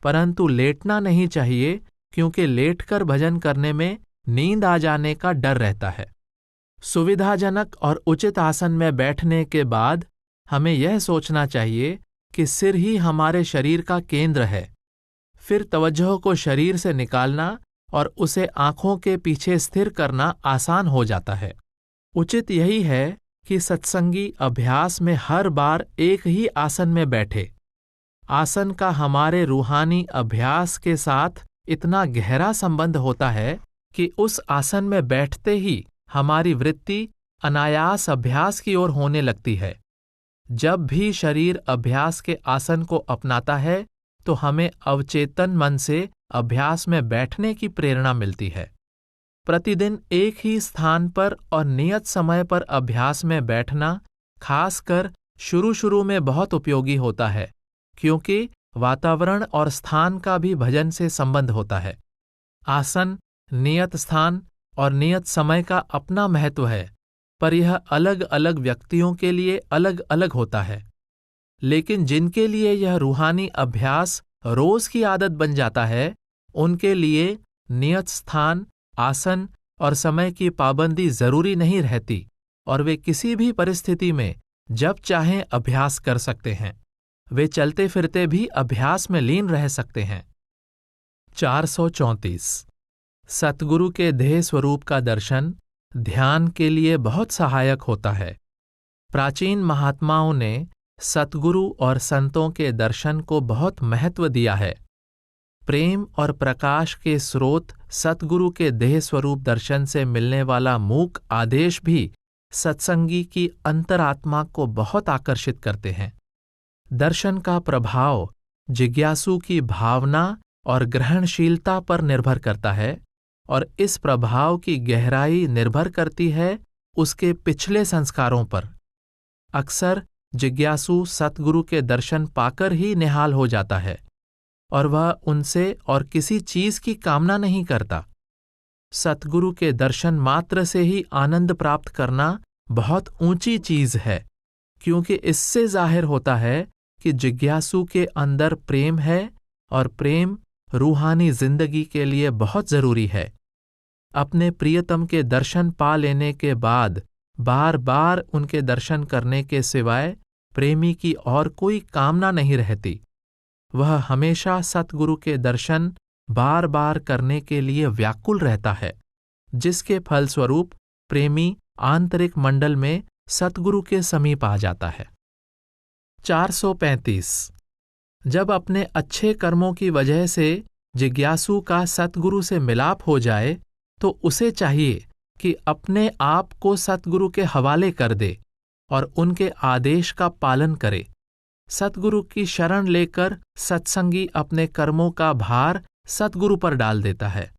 परंतु लेटना नहीं चाहिए, क्योंकि लेटकर भजन करने में नींद आ जाने का डर रहता है। सुविधाजनक और उचित आसन में बैठने के बाद हमें यह सोचना चाहिए कि सिर ही हमारे शरीर का केंद्र है। फिर तवज्जो को शरीर से निकालना और उसे आंखों के पीछे स्थिर करना आसान हो जाता है। उचित यही है कि सत्संगी अभ्यास में हर बार एक ही आसन में बैठे। आसन का हमारे रूहानी अभ्यास के साथ इतना गहरा संबंध होता है कि उस आसन में बैठते ही हमारी वृत्ति अनायास अभ्यास की ओर होने लगती है। जब भी शरीर अभ्यास के आसन को अपनाता है तो हमें अवचेतन मन से अभ्यास में बैठने की प्रेरणा मिलती है। प्रतिदिन एक ही स्थान पर और नियत समय पर अभ्यास में बैठना खासकर शुरू में बहुत उपयोगी होता है, क्योंकि वातावरण और स्थान का भी भजन से संबंध होता है। आसन, नियत स्थान और नियत समय का अपना महत्व है, पर यह अलग अलग व्यक्तियों के लिए अलग अलग होता है। लेकिन जिनके लिए यह रूहानी अभ्यास रोज की आदत बन जाता है, उनके लिए नियत स्थान, आसन और समय की पाबंदी जरूरी नहीं रहती और वे किसी भी परिस्थिति में जब चाहें अभ्यास कर सकते हैं। वे चलते फिरते भी अभ्यास में लीन रह सकते हैं। 434। सतगुरु के देह स्वरूप का दर्शन ध्यान के लिए बहुत सहायक होता है। प्राचीन महात्माओं ने सतगुरु और संतों के दर्शन को बहुत महत्व दिया है। प्रेम और प्रकाश के स्रोत सतगुरु के देह स्वरूप दर्शन से मिलने वाला मूक आदेश भी सत्संगी की अंतरात्मा को बहुत आकर्षित करते हैं। दर्शन का प्रभाव जिज्ञासु की भावना और ग्रहणशीलता पर निर्भर करता है और इस प्रभाव की गहराई निर्भर करती है उसके पिछले संस्कारों पर। अक्सर जिज्ञासु सतगुरु के दर्शन पाकर ही निहाल हो जाता है और वह उनसे और किसी चीज की कामना नहीं करता। सतगुरु के दर्शन मात्र से ही आनंद प्राप्त करना बहुत ऊंची चीज है, क्योंकि इससे जाहिर होता है कि जिज्ञासु के अंदर प्रेम है और प्रेम रूहानी जिंदगी के लिए बहुत जरूरी है। अपने प्रियतम के दर्शन पा लेने के बाद बार बार उनके दर्शन करने के सिवाय प्रेमी की और कोई कामना नहीं रहती। वह हमेशा सतगुरु के दर्शन बार बार करने के लिए व्याकुल रहता है, जिसके फलस्वरूप प्रेमी आंतरिक मंडल में सतगुरु के समीप आ जाता है। 435। जब अपने अच्छे कर्मों की वजह से जिज्ञासु का सतगुरु से मिलाप हो जाए तो उसे चाहिए कि अपने आप को सतगुरु के हवाले कर दे और उनके आदेश का पालन करे। सतगुरु की शरण लेकर सत्संगी अपने कर्मों का भार सतगुरु पर डाल देता है।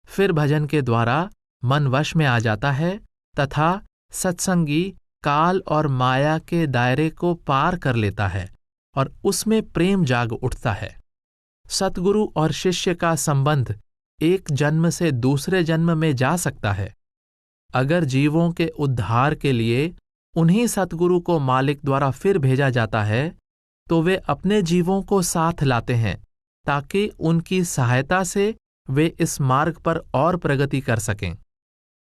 फिर भजन के द्वारा मन वश में आ जाता है तथा सत्संगी काल और माया के दायरे को पार कर लेता है और उसमें प्रेम जाग उठता है। सतगुरु और शिष्य का संबंध एक जन्म से दूसरे जन्म में जा सकता है। अगर जीवों के उद्धार के लिए उन्हीं सतगुरु को मालिक द्वारा फिर भेजा जाता है तो वे अपने जीवों को साथ लाते हैं ताकि उनकी सहायता से वे इस मार्ग पर और प्रगति कर सकें।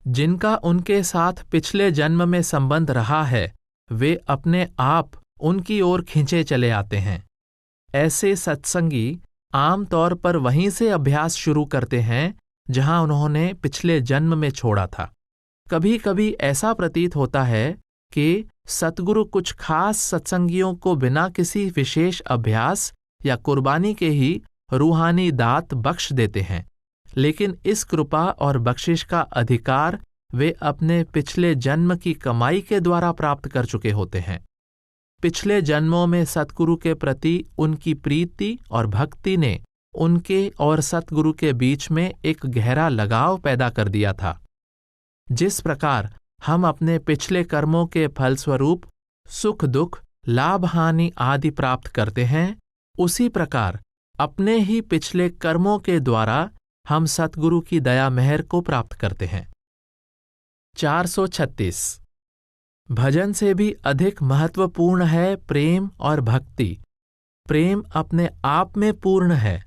जिनका उनके साथ पिछले जन्म में संबंध रहा है वे अपने आप उनकी ओर खींचे चले आते हैं। ऐसे सत्संगी आम तौर पर वहीं से अभ्यास शुरू करते हैं जहां उन्होंने पिछले जन्म में छोड़ा था। कभी कभी ऐसा प्रतीत होता है कि सतगुरु कुछ खास सत्संगियों को बिना किसी विशेष अभ्यास या कुर्बानी के ही रूहानी दात बख्श देते हैं, लेकिन इस कृपा और बख्शिश का अधिकार वे अपने पिछले जन्म की कमाई के द्वारा प्राप्त कर चुके होते हैं। पिछले जन्मों में सतगुरु के प्रति उनकी प्रीति और भक्ति ने उनके और सतगुरु के बीच में एक गहरा लगाव पैदा कर दिया था। जिस प्रकार हम अपने पिछले कर्मों के फलस्वरूप सुख दुख, लाभ हानि आदि प्राप्त करते हैं, उसी प्रकार अपने ही पिछले कर्मों के द्वारा हम सतगुरु की दया मेहर को प्राप्त करते हैं। 436 भजन से भी अधिक महत्वपूर्ण है प्रेम और भक्ति। प्रेम अपने आप में पूर्ण है।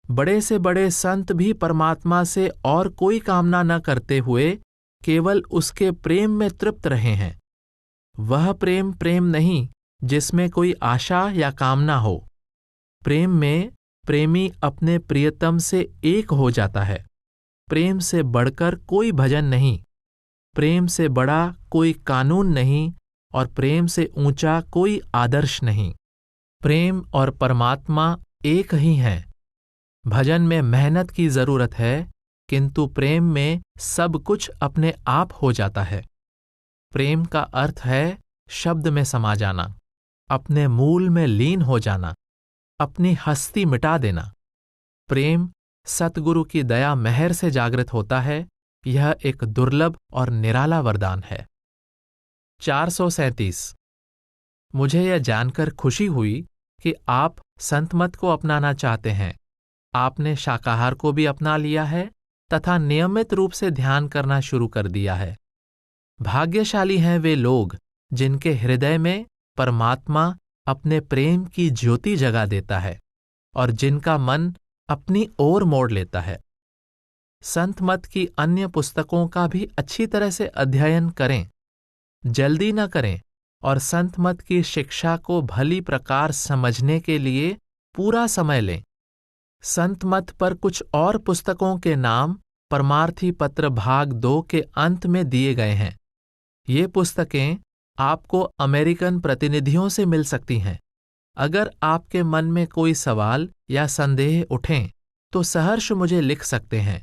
बड़े से बड़े संत भी परमात्मा से और कोई कामना न करते हुए केवल उसके प्रेम में तृप्त रहे हैं। वह प्रेम प्रेम नहीं जिसमें कोई आशा या कामना हो। प्रेम में प्रेमी अपने प्रियतम से एक हो जाता है। प्रेम से बढ़कर कोई भजन नहीं, प्रेम से बड़ा कोई कानून नहीं और प्रेम से ऊंचा कोई आदर्श नहीं। प्रेम और परमात्मा एक ही हैं। भजन में मेहनत की जरूरत है, किंतु प्रेम में सब कुछ अपने आप हो जाता है। प्रेम का अर्थ है शब्द में समा जाना, अपने मूल में लीन हो जाना, अपनी हस्ती मिटा देना। प्रेम सतगुरु की दया मेहर से जागृत होता है। यह एक दुर्लभ और निराला वरदान है। 437 मुझे यह जानकर खुशी हुई कि आप संतमत को अपनाना चाहते हैं। आपने शाकाहार को भी अपना लिया है तथा नियमित रूप से ध्यान करना शुरू कर दिया है। भाग्यशाली हैं वे लोग जिनके हृदय में परमात्मा अपने प्रेम की ज्योति जगा देता है और जिनका मन अपनी ओर मोड़ लेता है। संत मत की अन्य पुस्तकों का भी अच्छी तरह से अध्ययन करें, जल्दी न करें और संत मत की शिक्षा को भली प्रकार समझने के लिए पूरा समय लें। संत मत पर कुछ और पुस्तकों के नाम परमार्थी पत्र भाग 2 के अंत में दिए गए हैं। ये पुस्तकें आपको अमेरिकन प्रतिनिधियों से मिल सकती हैं। अगर आपके मन में कोई सवाल या संदेह उठें तो सहर्ष मुझे लिख सकते हैं।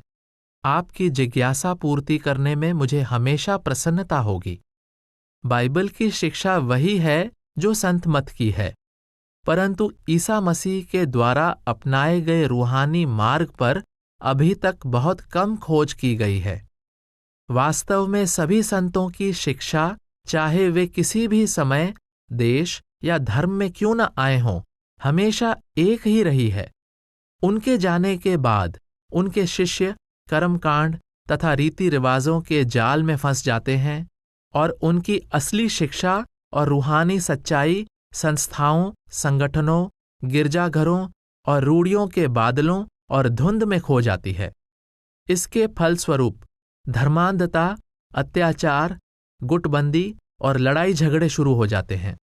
आपकी जिज्ञासा पूर्ति करने में मुझे हमेशा प्रसन्नता होगी। बाइबल की शिक्षा वही है जो संत मत की है, परंतु ईसा मसीह के द्वारा अपनाए गए रूहानी मार्ग पर अभी तक बहुत कम खोज की गई है। वास्तव में सभी संतों की शिक्षा, चाहे वे किसी भी समय, देश या धर्म में क्यों न आए हों, हमेशा एक ही रही है। उनके जाने के बाद उनके शिष्य कर्मकांड तथा रीति रिवाजों के जाल में फंस जाते हैं और उनकी असली शिक्षा और रूहानी सच्चाई संस्थाओं, संगठनों, गिरजाघरों और रूढ़ियों के बादलों और धुंध में खो जाती है। इसके फलस्वरूप धर्मांधता, अत्याचार, गुटबंदी और लड़ाई झगड़े शुरू हो जाते हैं।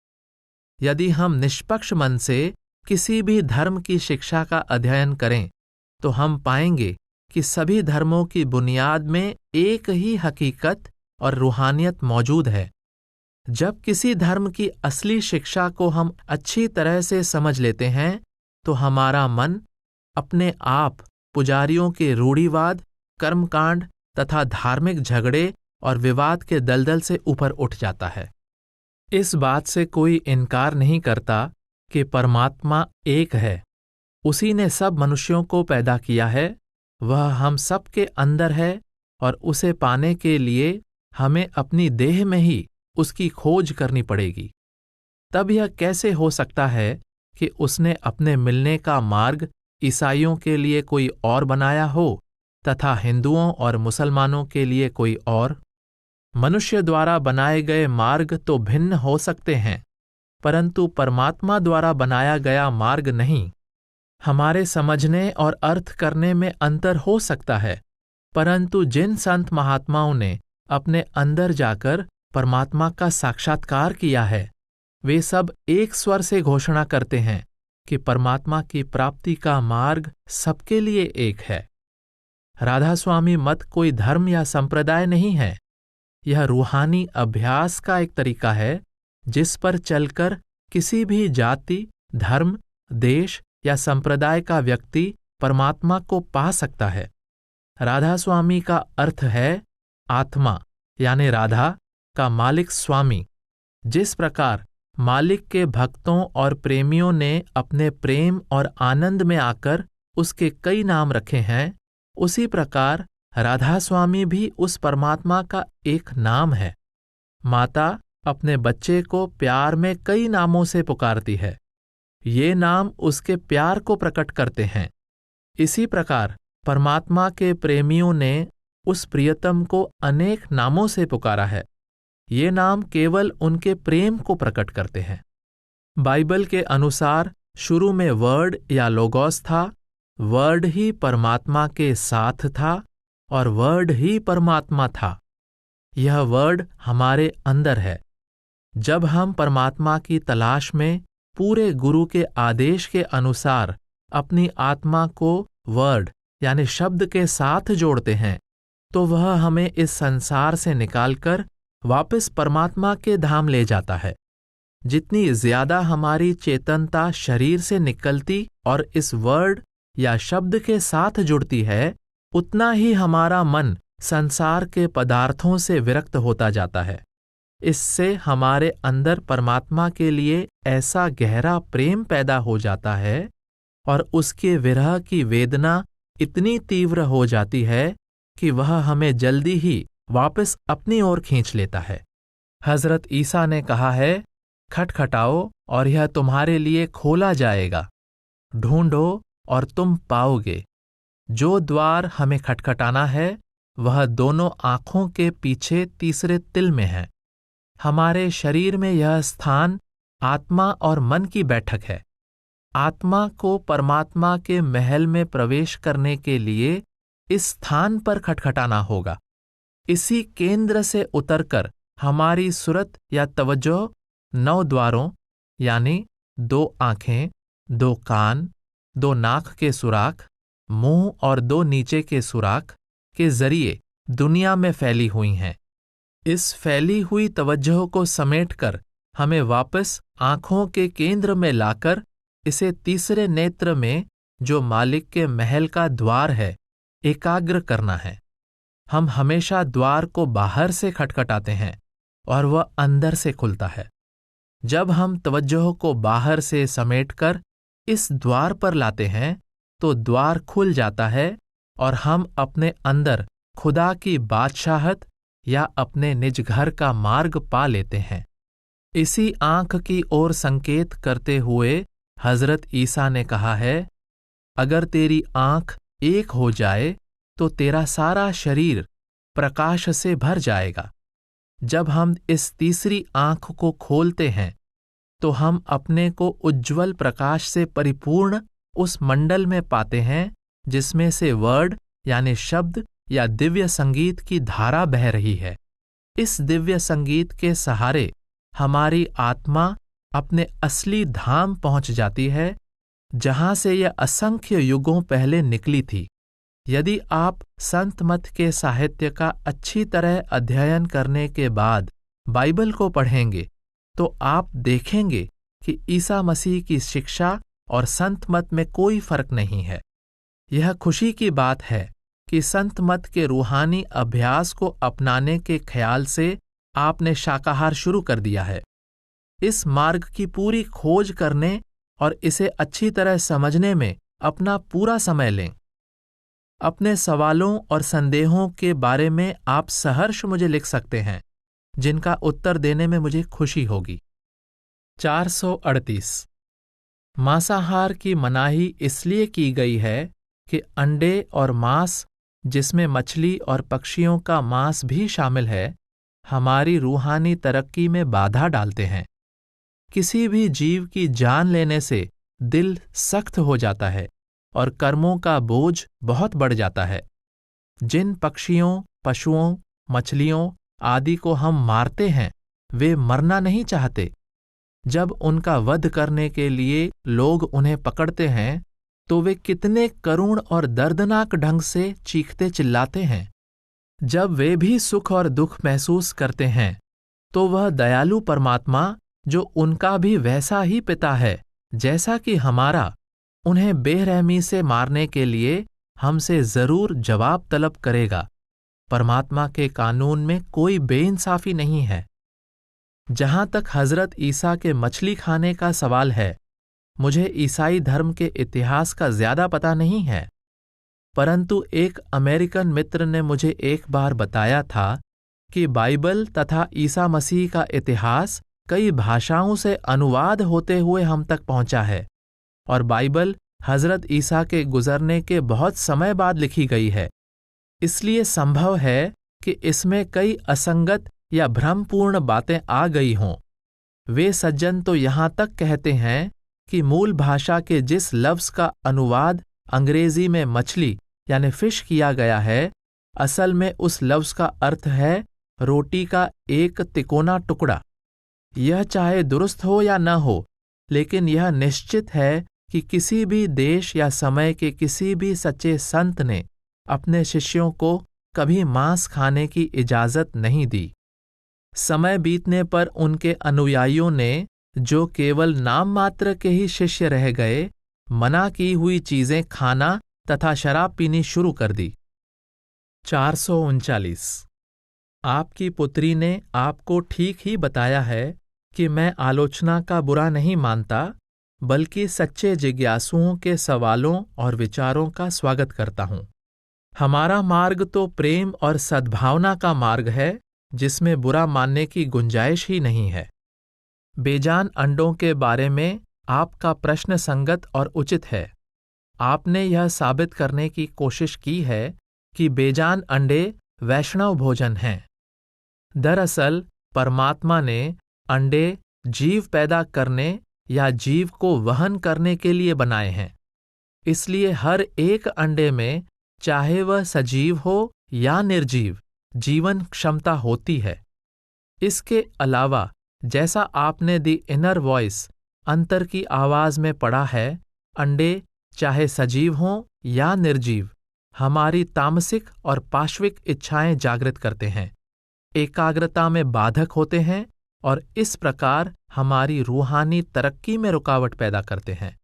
यदि हम निष्पक्ष मन से किसी भी धर्म की शिक्षा का अध्ययन करें तो हम पाएंगे कि सभी धर्मों की बुनियाद में एक ही हकीकत और रूहानियत मौजूद है। जब किसी धर्म की असली शिक्षा को हम अच्छी तरह से समझ लेते हैं तो हमारा मन अपने आप पुजारियों के रूढ़िवाद, कर्मकांड तथा धार्मिक झगड़े और विवाद के दलदल से ऊपर उठ जाता है। इस बात से कोई इनकार नहीं करता कि परमात्मा एक है, उसी ने सब मनुष्यों को पैदा किया है, वह हम सब के अंदर है और उसे पाने के लिए हमें अपनी देह में ही उसकी खोज करनी पड़ेगी। तब यह कैसे हो सकता है कि उसने अपने मिलने का मार्ग ईसाइयों के लिए कोई और बनाया हो तथा हिंदुओं और मुसलमानों के लिए कोई और? मनुष्य द्वारा बनाए गए मार्ग तो भिन्न हो सकते हैं, परंतु परमात्मा द्वारा बनाया गया मार्ग नहीं। हमारे समझने और अर्थ करने में अंतर हो सकता है, परंतु जिन संत महात्माओं ने अपने अंदर जाकर परमात्मा का साक्षात्कार किया है, वे सब एक स्वर से घोषणा करते हैं कि परमात्मा की प्राप्ति का मार्ग सबके लिए एक है। राधा स्वामी मत कोई धर्म या संप्रदाय नहीं है, यह रूहानी अभ्यास का एक तरीका है जिस पर चलकर किसी भी जाति, धर्म, देश या संप्रदाय का व्यक्ति परमात्मा को पा सकता है। राधा स्वामी का अर्थ है आत्मा, यानी राधा का मालिक स्वामी। जिस प्रकार मालिक के भक्तों और प्रेमियों ने अपने प्रेम और आनंद में आकर उसके कई नाम रखे हैं, उसी प्रकार राधा स्वामी भी उस परमात्मा का एक नाम है। माता अपने बच्चे को प्यार में कई नामों से पुकारती है, ये नाम उसके प्यार को प्रकट करते हैं। इसी प्रकार परमात्मा के प्रेमियों ने उस प्रियतम को अनेक नामों से पुकारा है, ये नाम केवल उनके प्रेम को प्रकट करते हैं। बाइबल के अनुसार शुरू में वर्ड या लोगोस था, वर्ड ही परमात्मा के साथ था और वर्ड ही परमात्मा था। यह वर्ड हमारे अंदर है। जब हम परमात्मा की तलाश में पूरे गुरु के आदेश के अनुसार अपनी आत्मा को वर्ड यानी शब्द के साथ जोड़ते हैं, तो वह हमें इस संसार से निकालकर वापस परमात्मा के धाम ले जाता है। जितनी ज्यादा हमारी चेतनता शरीर से निकलती और इस वर्ड या शब्द के साथ जुड़ती है, उतना ही हमारा मन संसार के पदार्थों से विरक्त होता जाता है। इससे हमारे अंदर परमात्मा के लिए ऐसा गहरा प्रेम पैदा हो जाता है और उसके विरह की वेदना इतनी तीव्र हो जाती है कि वह हमें जल्दी ही वापस अपनी ओर खींच लेता है। हजरत ईसा ने कहा है, खटखटाओ और यह तुम्हारे लिए खोला जाएगा, ढूंढो और तुम पाओगे। जो द्वार हमें खटखटाना है वह दोनों आंखों के पीछे तीसरे तिल में है। हमारे शरीर में यह स्थान आत्मा और मन की बैठक है। आत्मा को परमात्मा के महल में प्रवेश करने के लिए इस स्थान पर खटखटाना होगा। इसी केंद्र से उतरकर हमारी सुरत या तवज्जो 9 द्वारों यानी 2 आंखें, 2 कान, 2 नाक के सुराख, मुंह और 2 नीचे के सुराख के जरिए दुनिया में फैली हुई हैं। इस फैली हुई तवज्जो को समेटकर हमें वापस आंखों के केंद्र में लाकर इसे तीसरे नेत्र में, जो मालिक के महल का द्वार है, एकाग्र करना है। हम हमेशा द्वार को बाहर से खटखटाते हैं और वह अंदर से खुलता है। जब हम तवज्जो को बाहर से समेटकर इस द्वार पर लाते हैं तो द्वार खुल जाता है और हम अपने अंदर खुदा की बादशाहत या अपने निज घर का मार्ग पा लेते हैं। इसी आंख की ओर संकेत करते हुए हजरत ईसा ने कहा है, अगर तेरी आंख एक हो जाए तो तेरा सारा शरीर प्रकाश से भर जाएगा। जब हम इस तीसरी आंख को खोलते हैं तो हम अपने को उज्ज्वल प्रकाश से परिपूर्ण उस मंडल में पाते हैं जिसमें से वर्ड यानी शब्द या दिव्य संगीत की धारा बह रही है। इस दिव्य संगीत के सहारे हमारी आत्मा अपने असली धाम पहुंच जाती है, जहां से यह असंख्य युगों पहले निकली थी। यदि आप संत मत के साहित्य का अच्छी तरह अध्ययन करने के बाद बाइबल को पढ़ेंगे तो आप देखेंगे कि ईसा मसीह की शिक्षा और संत मत में कोई फर्क नहीं है। यह खुशी की बात है कि संत मत के रूहानी अभ्यास को अपनाने के ख्याल से आपने शाकाहार शुरू कर दिया है। इस मार्ग की पूरी खोज करने और इसे अच्छी तरह समझने में अपना पूरा समय लें। अपने सवालों और संदेहों के बारे में आप सहर्ष मुझे लिख सकते हैं, जिनका उत्तर देने में मुझे खुशी होगी। 438 मांसाहार की मनाही इसलिए की गई है कि अंडे और मांस, जिसमें मछली और पक्षियों का मांस भी शामिल है, हमारी रूहानी तरक्की में बाधा डालते हैं। किसी भी जीव की जान लेने से दिल सख्त हो जाता है और कर्मों का बोझ बहुत बढ़ जाता है। जिन पक्षियों, पशुओं, मछलियों आदि को हम मारते हैं, वे मरना नहीं चाहते। जब उनका वध करने के लिए लोग उन्हें पकड़ते हैं, तो वे कितने करुण और दर्दनाक ढंग से चीखते चिल्लाते हैं। जब वे भी सुख और दुख महसूस करते हैं, तो वह दयालु परमात्मा, जो उनका भी वैसा ही पिता है जैसा कि हमारा, उन्हें बेरहमी से मारने के लिए हमसे जरूर जवाब तलब करेगा। परमात्मा के कानून में कोई बेइंसाफी नहीं है। जहां तक हजरत ईसा के मछली खाने का सवाल है, मुझे ईसाई धर्म के इतिहास का ज्यादा पता नहीं है, परंतु एक अमेरिकन मित्र ने मुझे एक बार बताया था कि बाइबल तथा ईसा मसीह का इतिहास कई भाषाओं से अनुवाद होते हुए हम तक पहुंचा है, और बाइबल हजरत ईसा के गुजरने के बहुत समय बाद लिखी गई है। इसलिए संभव है कि इसमें कई असंगत या भ्रमपूर्ण बातें आ गई हों। वे सज्जन तो यहाँ तक कहते हैं कि मूल भाषा के जिस लफ्ज का अनुवाद अंग्रेजी में मछली यानी फिश किया गया है, असल में उस लफ्ज का अर्थ है रोटी का एक तिकोना टुकड़ा। यह चाहे दुरुस्त हो या न हो, लेकिन यह निश्चित है कि किसी भी देश या समय के किसी भी सच्चे संत ने अपने शिष्यों को कभी मांस खाने की इजाजत नहीं दी। समय बीतने पर उनके अनुयायियों ने, जो केवल नाम मात्र के ही शिष्य रह गए, मना की हुई चीजें खाना तथा शराब पीनी शुरू कर दी। 439 आपकी पुत्री ने आपको ठीक ही बताया है कि मैं आलोचना का बुरा नहीं मानता, बल्कि सच्चे जिज्ञासुओं के सवालों और विचारों का स्वागत करता हूं। हमारा मार्ग तो प्रेम और सद्भावना का मार्ग है, जिसमें बुरा मानने की गुंजाइश ही नहीं है। बेजान अंडों के बारे में आपका प्रश्न संगत और उचित है। आपने यह साबित करने की कोशिश की है कि बेजान अंडे वैष्णव भोजन हैं। दरअसल परमात्मा ने अंडे जीव पैदा करने या जीव को वहन करने के लिए बनाए हैं। इसलिए हर एक अंडे में, चाहे वह सजीव हो या निर्जीव, जीवन क्षमता होती है। इसके अलावा, जैसा आपने दी इनर वॉइस, अंतर की आवाज में पढ़ा है, अंडे चाहे सजीव हों या निर्जीव, हमारी तामसिक और पाश्विक इच्छाएं जागृत करते हैं, एकाग्रता में बाधक होते हैं और इस प्रकार हमारी रूहानी तरक्की में रुकावट पैदा करते हैं।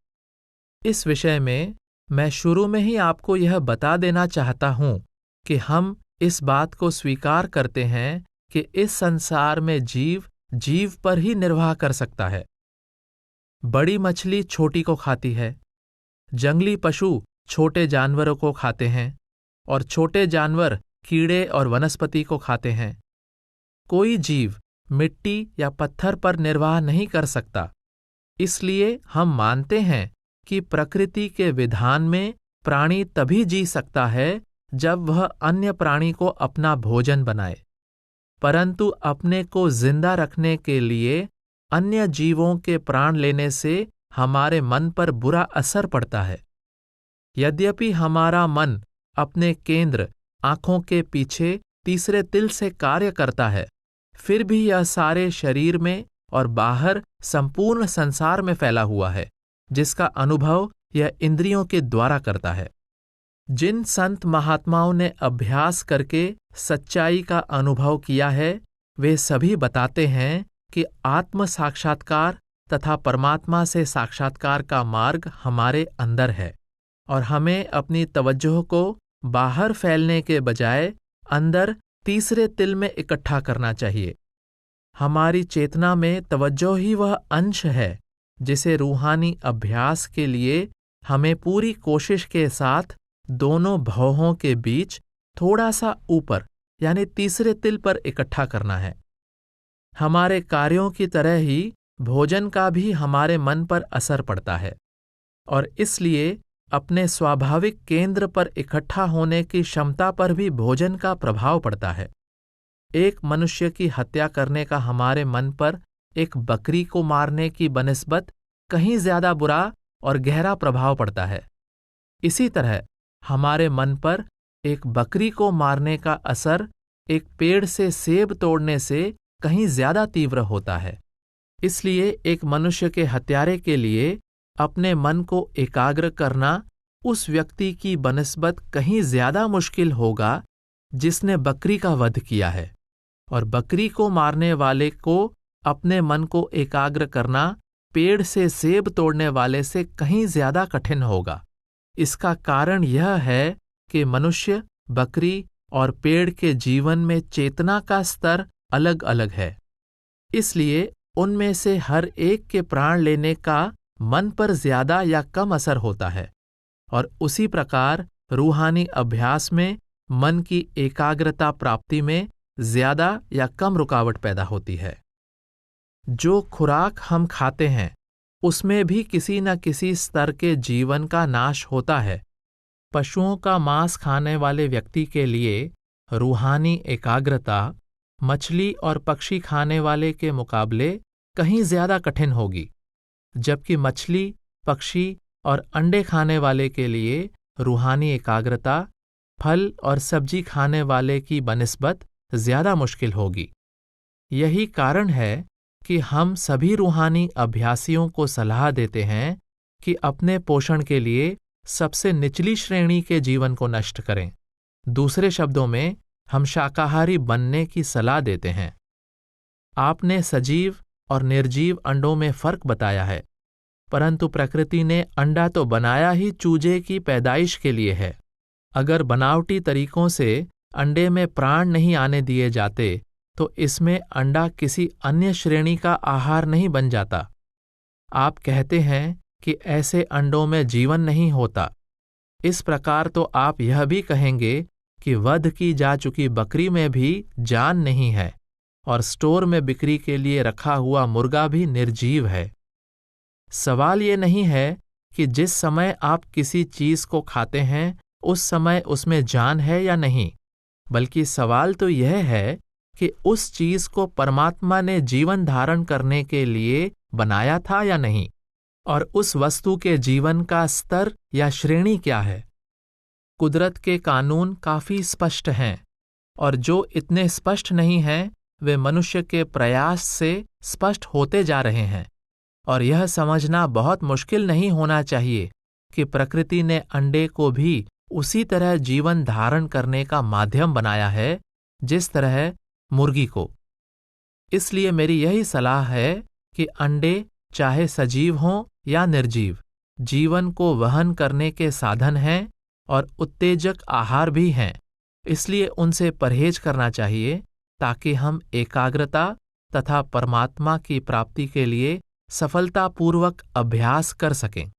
इस विषय में मैं शुरू में ही आपको यह बता देना चाहता हूं कि हम इस बात को स्वीकार करते हैं कि इस संसार में जीव पर ही निर्वाह कर सकता है। बड़ी मछली छोटी को खाती है, जंगली पशु छोटे जानवरों को खाते हैं, और छोटे जानवर कीड़े और वनस्पति को खाते हैं। कोई जीव मिट्टी या पत्थर पर निर्वाह नहीं कर सकता। इसलिए हम मानते हैं कि प्रकृति के विधान में प्राणी तभी जी सकता है जब वह अन्य प्राणी को अपना भोजन बनाए, परंतु अपने को जिंदा रखने के लिए अन्य जीवों के प्राण लेने से हमारे मन पर बुरा असर पड़ता है। यद्यपि हमारा मन अपने केंद्र आंखों के पीछे तीसरे तिल से कार्य करता है, फिर भी यह सारे शरीर में और बाहर संपूर्ण संसार में फैला हुआ है, जिसका अनुभव यह इंद्रियों के द्वारा करता है। जिन संत महात्माओं ने अभ्यास करके सच्चाई का अनुभव किया है, वे सभी बताते हैं कि आत्म साक्षात्कार तथा परमात्मा से साक्षात्कार का मार्ग हमारे अंदर है, और हमें अपनी तवज्जो को बाहर फैलने के बजाय अंदर तीसरे तिल में इकट्ठा करना चाहिए। हमारी चेतना में तवज्जो ही वह अंश है जिसे रूहानी अभ्यास के लिए हमें पूरी कोशिश के साथ दोनों भौहों के बीच थोड़ा सा ऊपर यानी तीसरे तिल पर इकट्ठा करना है। हमारे कार्यों की तरह ही भोजन का भी हमारे मन पर असर पड़ता है और इसलिए अपने स्वाभाविक केंद्र पर इकट्ठा होने की क्षमता पर भी भोजन का प्रभाव पड़ता है। एक मनुष्य की हत्या करने का हमारे मन पर एक बकरी को मारने की बनिस्बत कहीं ज्यादा बुरा और गहरा प्रभाव पड़ता है। इसी तरह हमारे मन पर एक बकरी को मारने का असर एक पेड़ से सेब तोड़ने से कहीं ज्यादा तीव्र होता है। इसलिए एक मनुष्य के हत्यारे के लिए अपने मन को एकाग्र करना उस व्यक्ति की बनिस्बत कहीं ज्यादा मुश्किल होगा जिसने बकरी का वध किया है, और बकरी को मारने वाले को अपने मन को एकाग्र करना पेड़ से सेब तोड़ने वाले से कहीं ज्यादा कठिन होगा। इसका कारण यह है कि मनुष्य, बकरी और पेड़ के जीवन में चेतना का स्तर अलग अलग है। इसलिए उनमें से हर एक के प्राण लेने का मन पर ज्यादा या कम असर होता है, और उसी प्रकार रूहानी अभ्यास में मन की एकाग्रता प्राप्ति में ज्यादा या कम रुकावट पैदा होती है। जो खुराक हम खाते हैं उसमें भी किसी न किसी स्तर के जीवन का नाश होता है। पशुओं का मांस खाने वाले व्यक्ति के लिए रूहानी एकाग्रता मछली और पक्षी खाने वाले के मुकाबले कहीं ज्यादा कठिन होगी, जबकि मछली, पक्षी और अंडे खाने वाले के लिए रूहानी एकाग्रता फल और सब्जी खाने वाले की बनिस्बत ज्यादा मुश्किल होगी। यही कारण है कि हम सभी रूहानी अभ्यासियों को सलाह देते हैं कि अपने पोषण के लिए सबसे निचली श्रेणी के जीवन को नष्ट करें। दूसरे शब्दों में हम शाकाहारी बनने की सलाह देते हैं। आपने सजीव और निर्जीव अंडों में फर्क बताया है, परंतु प्रकृति ने अंडा तो बनाया ही चूजे की पैदाइश के लिए है। अगर बनावटी तरीकों से अंडे में प्राण नहीं आने दिए जाते तो इसमें अंडा किसी अन्य श्रेणी का आहार नहीं बन जाता। आप कहते हैं कि ऐसे अंडों में जीवन नहीं होता। इस प्रकार तो आप यह भी कहेंगे कि वध की जा चुकी बकरी में भी जान नहीं है और स्टोर में बिक्री के लिए रखा हुआ मुर्गा भी निर्जीव है। सवाल ये नहीं है कि जिस समय आप किसी चीज को खाते हैं उस समय उसमें जान है या नहीं, बल्कि सवाल तो यह है कि उस चीज को परमात्मा ने जीवन धारण करने के लिए बनाया था या नहीं, और उस वस्तु के जीवन का स्तर या श्रेणी क्या है। कुदरत के कानून काफी स्पष्ट हैं, और जो इतने स्पष्ट नहीं हैं वे मनुष्य के प्रयास से स्पष्ट होते जा रहे हैं। और यह समझना बहुत मुश्किल नहीं होना चाहिए कि प्रकृति ने अंडे को भी उसी तरह जीवन धारण करने का माध्यम बनाया है जिस तरह मुर्गी को। इसलिए मेरी यही सलाह है कि अंडे चाहे सजीव हों या निर्जीव, जीवन को वहन करने के साधन हैं और उत्तेजक आहार भी हैं। इसलिए उनसे परहेज करना चाहिए ताकि हम एकाग्रता तथा परमात्मा की प्राप्ति के लिए सफलतापूर्वक अभ्यास कर सकें।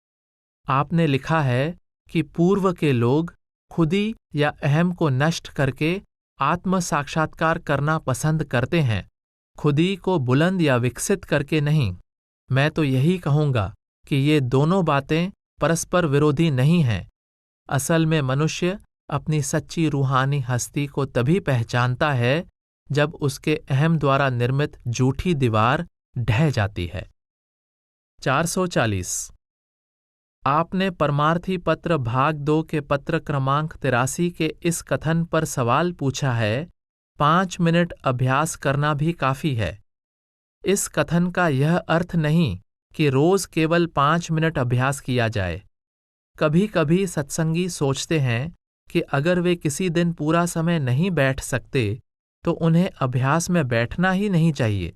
आपने लिखा है कि पूर्व के लोग खुदी या अहम को नष्ट करके आत्म साक्षात्कार करना पसंद करते हैं, खुदी को बुलंद या विकसित करके नहीं। मैं तो यही कहूंगा कि ये दोनों बातें परस्पर विरोधी नहीं हैं। असल में मनुष्य अपनी सच्ची रूहानी हस्ती को तभी पहचानता है जब उसके अहम द्वारा निर्मित झूठी दीवार ढह जाती है। 440। आपने परमार्थी पत्र भाग 2 के पत्र क्रमांक 83 के इस कथन पर सवाल पूछा है, 5 मिनट अभ्यास करना भी काफी है। इस कथन का यह अर्थ नहीं कि रोज केवल 5 मिनट अभ्यास किया जाए। कभी कभी सत्संगी सोचते हैं कि अगर वे किसी दिन पूरा समय नहीं बैठ सकते तो उन्हें अभ्यास में बैठना ही नहीं चाहिए।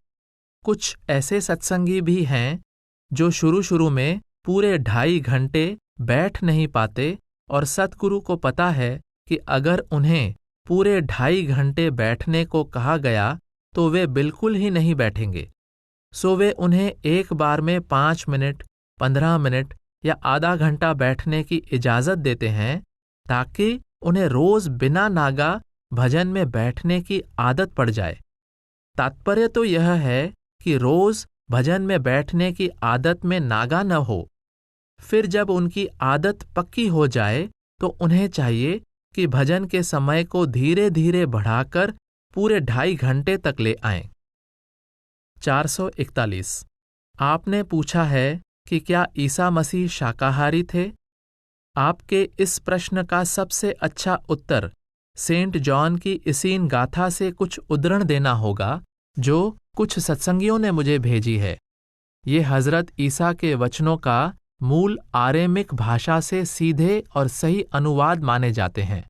कुछ ऐसे सत्संगी भी हैं जो शुरू में पूरे 2.5 घंटे बैठ नहीं पाते और सद्गुरु को पता है कि अगर उन्हें पूरे 2.5 घंटे बैठने को कहा गया तो वे बिल्कुल ही नहीं बैठेंगे। सो वे उन्हें एक बार में 5 मिनट, 15 मिनट या आधा घंटा बैठने की इजाज़त देते हैं ताकि उन्हें रोज बिना नागा भजन में बैठने की आदत पड़ जाए। तात्पर्य तो यह है कि रोज भजन में बैठने की आदत में नागा न हो। फिर जब उनकी आदत पक्की हो जाए तो उन्हें चाहिए कि भजन के समय को धीरे धीरे बढ़ाकर पूरे 2.5 घंटे तक ले आएं। 441। आपने पूछा है कि क्या ईसा मसीह शाकाहारी थे? आपके इस प्रश्न का सबसे अच्छा उत्तर सेंट जॉन की इसीन गाथा से कुछ उद्धरण देना होगा जो कुछ सत्संगियों ने मुझे भेजी है। ये हजरत ईसा के वचनों का मूल आरेमिक भाषा से सीधे और सही अनुवाद माने जाते हैं।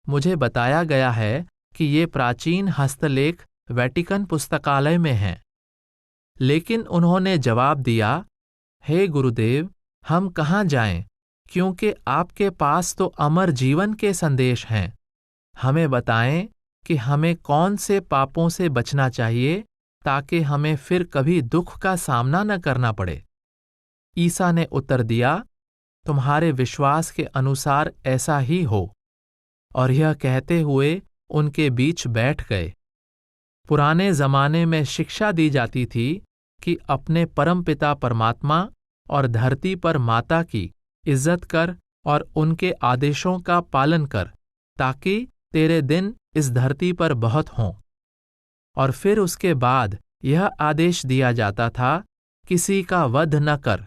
मुझे बताया गया है कि ये प्राचीन हस्तलेख वेटिकन पुस्तकालय में हैं। लेकिन उन्होंने जवाब दिया, हे गुरुदेव, हम कहाँ जाएं, क्योंकि आपके पास तो अमर जीवन के संदेश हैं। हमें बताएं कि हमें कौन से पापों से बचना चाहिए ताकि हमें फिर कभी दुख का सामना न करना पड़े। ईसा ने उत्तर दिया, तुम्हारे विश्वास के अनुसार ऐसा ही हो। और यह कहते हुए उनके बीच बैठ गए। पुराने जमाने में शिक्षा दी जाती थी कि अपने परमपिता परमात्मा और धरती पर माता की इज्जत कर और उनके आदेशों का पालन कर ताकि तेरे दिन इस धरती पर बहुत हों। और फिर उसके बाद यह आदेश दिया जाता था, किसी का वध न कर,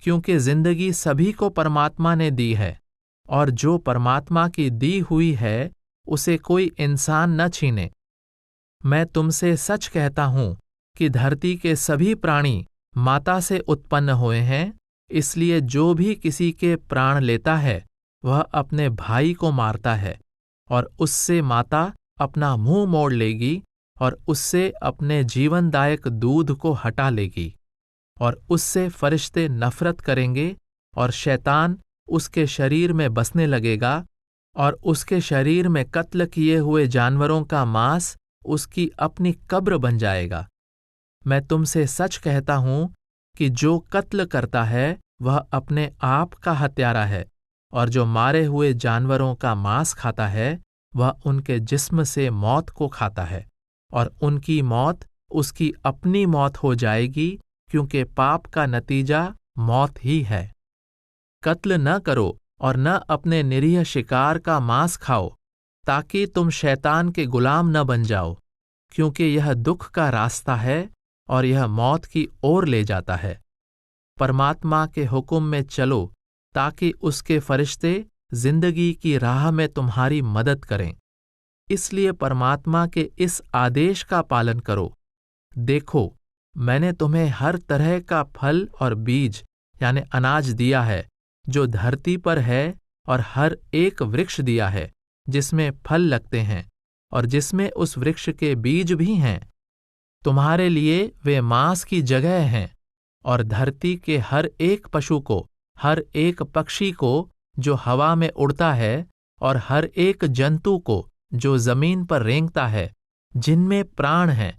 क्योंकि जिंदगी सभी को परमात्मा ने दी है और जो परमात्मा की दी हुई है उसे कोई इंसान न छीने। मैं तुमसे सच कहता हूं कि धरती के सभी प्राणी माता से उत्पन्न हुए हैं, इसलिए जो भी किसी के प्राण लेता है वह अपने भाई को मारता है, और उससे माता अपना मुंह मोड़ लेगी और उससे अपने जीवनदायक दूध को हटा लेगी, और उससे फरिश्ते नफरत करेंगे और शैतान उसके शरीर में बसने लगेगा, और उसके शरीर में कत्ल किए हुए जानवरों का मांस उसकी अपनी कब्र बन जाएगा। मैं तुमसे सच कहता हूं कि जो कत्ल करता है वह अपने आप का हत्यारा है, और जो मारे हुए जानवरों का मांस खाता है वह उनके जिस्म से मौत को खाता है, और उनकी मौत उसकी अपनी मौत हो जाएगी, क्योंकि पाप का नतीजा मौत ही है। कत्ल न करो और न अपने निरीह शिकार का मांस खाओ, ताकि तुम शैतान के गुलाम न बन जाओ, क्योंकि यह दुख का रास्ता है और यह मौत की ओर ले जाता है। परमात्मा के हुक्म में चलो ताकि उसके फरिश्ते जिंदगी की राह में तुम्हारी मदद करें। इसलिए परमात्मा के इस आदेश का पालन करो। देखो, मैंने तुम्हें हर तरह का फल और बीज यानी अनाज दिया है जो धरती पर है, और हर एक वृक्ष दिया है जिसमें फल लगते हैं और जिसमें उस वृक्ष के बीज भी हैं। तुम्हारे लिए वे मांस की जगह हैं, और धरती के हर एक पशु को, हर एक पक्षी को जो हवा में उड़ता है, और हर एक जंतु को जो जमीन पर रेंगता है, जिनमें प्राण हैं,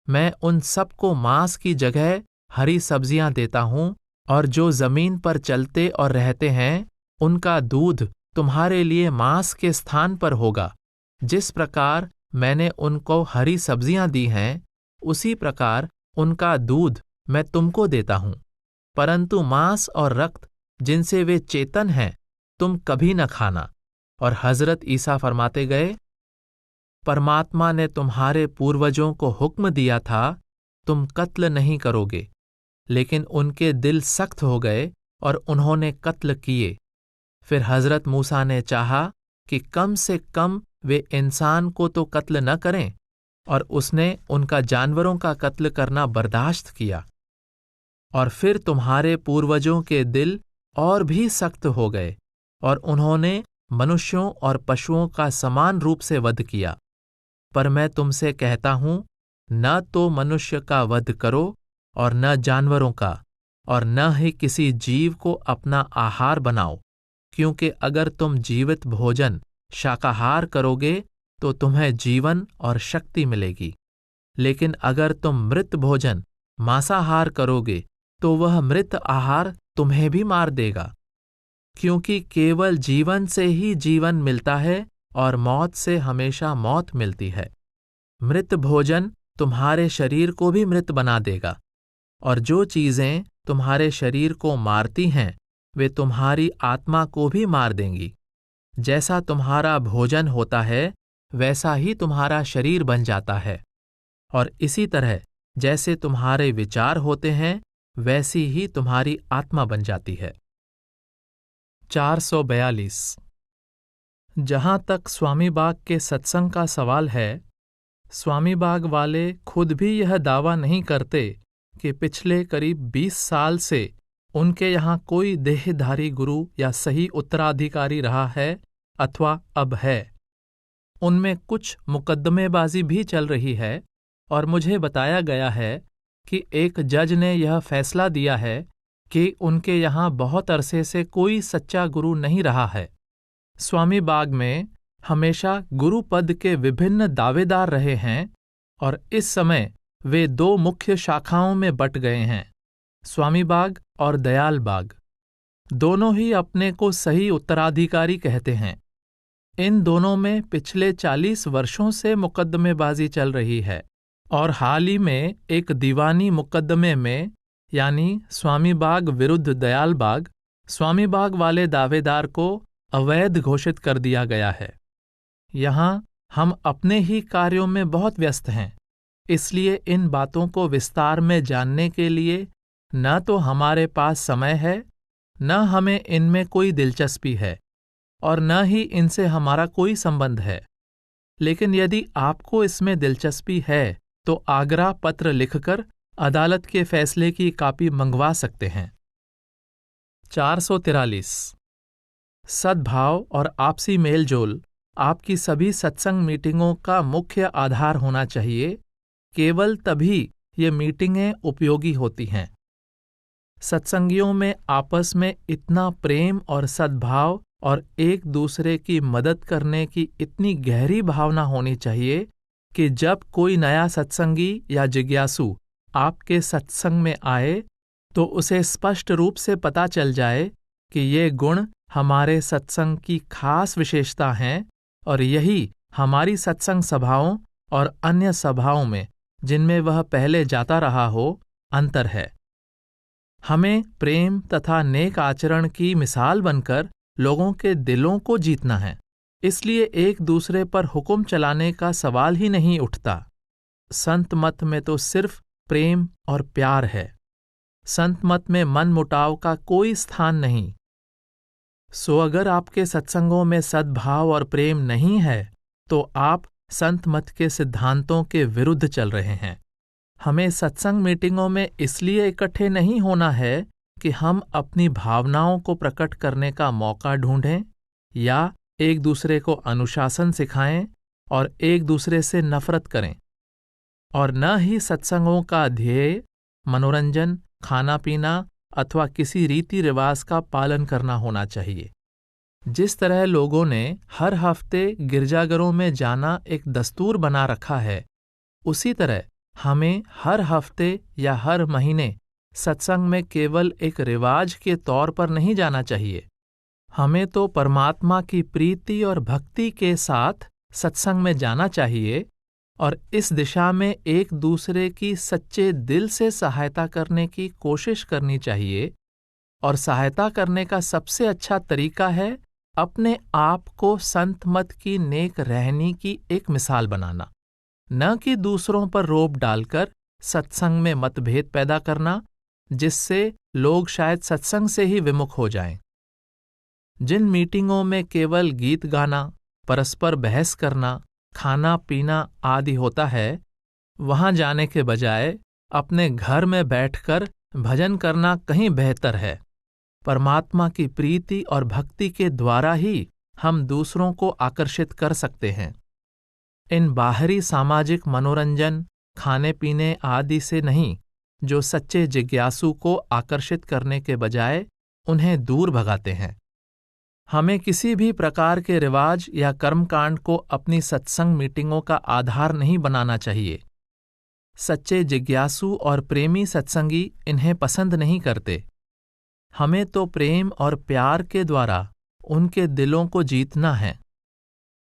मैं उन सबको मांस की जगह हरी सब्जियां देता हूं, और जो जमीन पर चलते और रहते हैं उनका दूध तुम्हारे लिए मांस के स्थान पर होगा। जिस प्रकार मैंने उनको हरी सब्जियां दी हैं, उसी प्रकार उनका दूध मैं तुमको देता हूं। परंतु मांस और रक्त जिनसे वे चेतन हैं तुम कभी न खाना। और हजरत ईसा फरमाते गए, परमात्मा ने तुम्हारे पूर्वजों को हुक्म दिया था, तुम कत्ल नहीं करोगे, लेकिन उनके दिल सख्त हो गए और उन्होंने कत्ल किए। फिर हजरत मूसा ने चाहा कि कम से कम वे इंसान को तो कत्ल न करें, और उसने उनका जानवरों का कत्ल करना बर्दाश्त किया। और फिर तुम्हारे पूर्वजों के दिल और भी सख्त हो गए, और उन्होंने मनुष्यों और पशुओं का समान रूप से वध किया। पर मैं तुमसे कहता हूं, न तो मनुष्य का वध करो और न जानवरों का, और न ही किसी जीव को अपना आहार बनाओ, क्योंकि अगर तुम जीवित भोजन शाकाहार करोगे तो तुम्हें जीवन और शक्ति मिलेगी, लेकिन अगर तुम मृत भोजन मांसाहार करोगे तो वह मृत आहार तुम्हें भी मार देगा, क्योंकि केवल जीवन से ही जीवन मिलता है और मौत से हमेशा मौत मिलती है। मृत भोजन तुम्हारे शरीर को भी मृत बना देगा, और जो चीजें तुम्हारे शरीर को मारती हैं वे तुम्हारी आत्मा को भी मार देंगी। जैसा तुम्हारा भोजन होता है वैसा ही तुम्हारा शरीर बन जाता है, और इसी तरह जैसे तुम्हारे विचार होते हैं वैसी ही तुम्हारी आत्मा बन जाती है। 442। जहां तक स्वामी बाग के सत्संग का सवाल है, स्वामी बाग वाले खुद भी यह दावा नहीं करते कि पिछले करीब 20 साल से उनके यहाँ कोई देहधारी गुरु या सही उत्तराधिकारी रहा है अथवा अब है। उनमें कुछ मुकद्दमेबाजी भी चल रही है, और मुझे बताया गया है कि एक जज ने यह फैसला दिया है कि उनके यहाँ बहुत अरसे से कोई सच्चा गुरु नहीं रहा है। स्वामी बाग में हमेशा गुरु पद के विभिन्न दावेदार रहे हैं, और इस समय वे 2 मुख्य शाखाओं में बट गए हैं, स्वामी बाग और दयाल बाग। दोनों ही अपने को सही उत्तराधिकारी कहते हैं। इन दोनों में पिछले 40 वर्षों से मुकद्दमेबाजी चल रही है, और हाल ही में एक दीवानी मुकद्दमे में, यानी स्वामी बाग विरुद्ध दयाल बाग, स्वामी बाग वाले दावेदार को अवैध घोषित कर दिया गया है। यहाँ हम अपने ही कार्यों में बहुत व्यस्त हैं, इसलिए इन बातों को विस्तार में जानने के लिए न तो हमारे पास समय है, न हमें इनमें कोई दिलचस्पी है, और न ही इनसे हमारा कोई संबंध है। लेकिन यदि आपको इसमें दिलचस्पी है तो आग्रह पत्र लिखकर अदालत के फैसले की कॉपी मंगवा सकते हैं। 443। सद्भाव और आपसी मेलजोल आपकी सभी सत्संग मीटिंगों का मुख्य आधार होना चाहिए। केवल तभी ये मीटिंगें उपयोगी होती हैं। सत्संगियों में आपस में इतना प्रेम और सद्भाव और एक दूसरे की मदद करने की इतनी गहरी भावना होनी चाहिए कि जब कोई नया सत्संगी या जिज्ञासु आपके सत्संग में आए तो उसे स्पष्ट रूप से पता चल जाए कि ये गुण हमारे सत्संग की खास विशेषता हैं, और यही हमारी सत्संग सभाओं और अन्य सभाओं में, जिनमें वह पहले जाता रहा हो, अंतर है। हमें प्रेम तथा नेक आचरण की मिसाल बनकर लोगों के दिलों को जीतना है, इसलिए एक दूसरे पर हुक्म चलाने का सवाल ही नहीं उठता। संत मत में तो सिर्फ प्रेम और प्यार है। संत मत में मन मुटाव का कोई स्थान नहीं। सो अगर आपके सत्संगों में सद्भाव और प्रेम नहीं है तो आप संत मत के सिद्धांतों के विरुद्ध चल रहे हैं। हमें सत्संग मीटिंगों में इसलिए इकट्ठे नहीं होना है कि हम अपनी भावनाओं को प्रकट करने का मौका ढूंढें या एक दूसरे को अनुशासन सिखाएं और एक दूसरे से नफरत करें, और न ही सत्संगों का ध्येय मनोरंजन, खाना पीना अथवा किसी रीति रिवाज का पालन करना होना चाहिए। जिस तरह लोगों ने हर हफ्ते गिरजाघरों में जाना एक दस्तूर बना रखा है, उसी तरह हमें हर हफ्ते या हर महीने सत्संग में केवल एक रिवाज के तौर पर नहीं जाना चाहिए। हमें तो परमात्मा की प्रीति और भक्ति के साथ सत्संग में जाना चाहिए और इस दिशा में एक दूसरे की सच्चे दिल से सहायता करने की कोशिश करनी चाहिए। और सहायता करने का सबसे अच्छा तरीका है अपने आप को संत मत की नेक रहनी की एक मिसाल बनाना, न कि दूसरों पर रोब डालकर सत्संग में मतभेद पैदा करना, जिससे लोग शायद सत्संग से ही विमुख हो जाएं। जिन मीटिंगों में केवल गीत गाना, परस्पर बहस करना, खाना पीना आदि होता है, वहां जाने के बजाय अपने घर में बैठकर भजन करना कहीं बेहतर है। परमात्मा की प्रीति और भक्ति के द्वारा ही हम दूसरों को आकर्षित कर सकते हैं। इन बाहरी सामाजिक मनोरंजन, खाने पीने आदि से नहीं, जो सच्चे जिज्ञासु को आकर्षित करने के बजाय उन्हें दूर भगाते हैं। हमें किसी भी प्रकार के रिवाज या कर्मकांड को अपनी सत्संग मीटिंगों का आधार नहीं बनाना चाहिए। सच्चे जिज्ञासु और प्रेमी सत्संगी इन्हें पसंद नहीं करते। हमें तो प्रेम और प्यार के द्वारा उनके दिलों को जीतना है।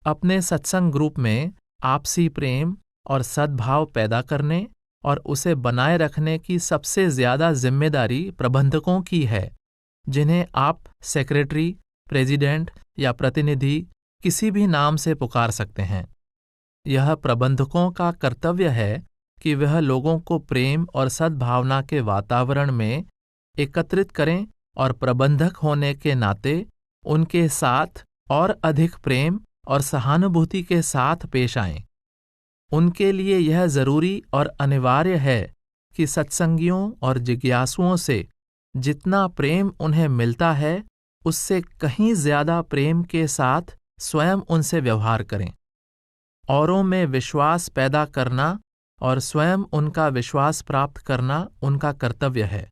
अपने सत्संग ग्रुप में आपसी प्रेम और सद्भाव पैदा करने और उसे बनाए रखने की सबसे ज्यादा जिम्मेदारी प्रबंधकों की है, जिन्हें आप सेक्रेटरी, प्रेसिडेंट या प्रतिनिधि किसी भी नाम से पुकार सकते हैं। यह प्रबंधकों का कर्तव्य है कि वह लोगों को प्रेम और सद्भावना के वातावरण में एकत्रित करें और प्रबंधक होने के नाते उनके साथ और अधिक प्रेम और सहानुभूति के साथ पेश आएं। उनके लिए यह जरूरी और अनिवार्य है कि सत्संगियों और जिज्ञासुओं से जितना प्रेम उन्हें मिलता है, उससे कहीं ज्यादा प्रेम के साथ स्वयं उनसे व्यवहार करें। औरों में विश्वास पैदा करना और स्वयं उनका विश्वास प्राप्त करना उनका कर्तव्य है।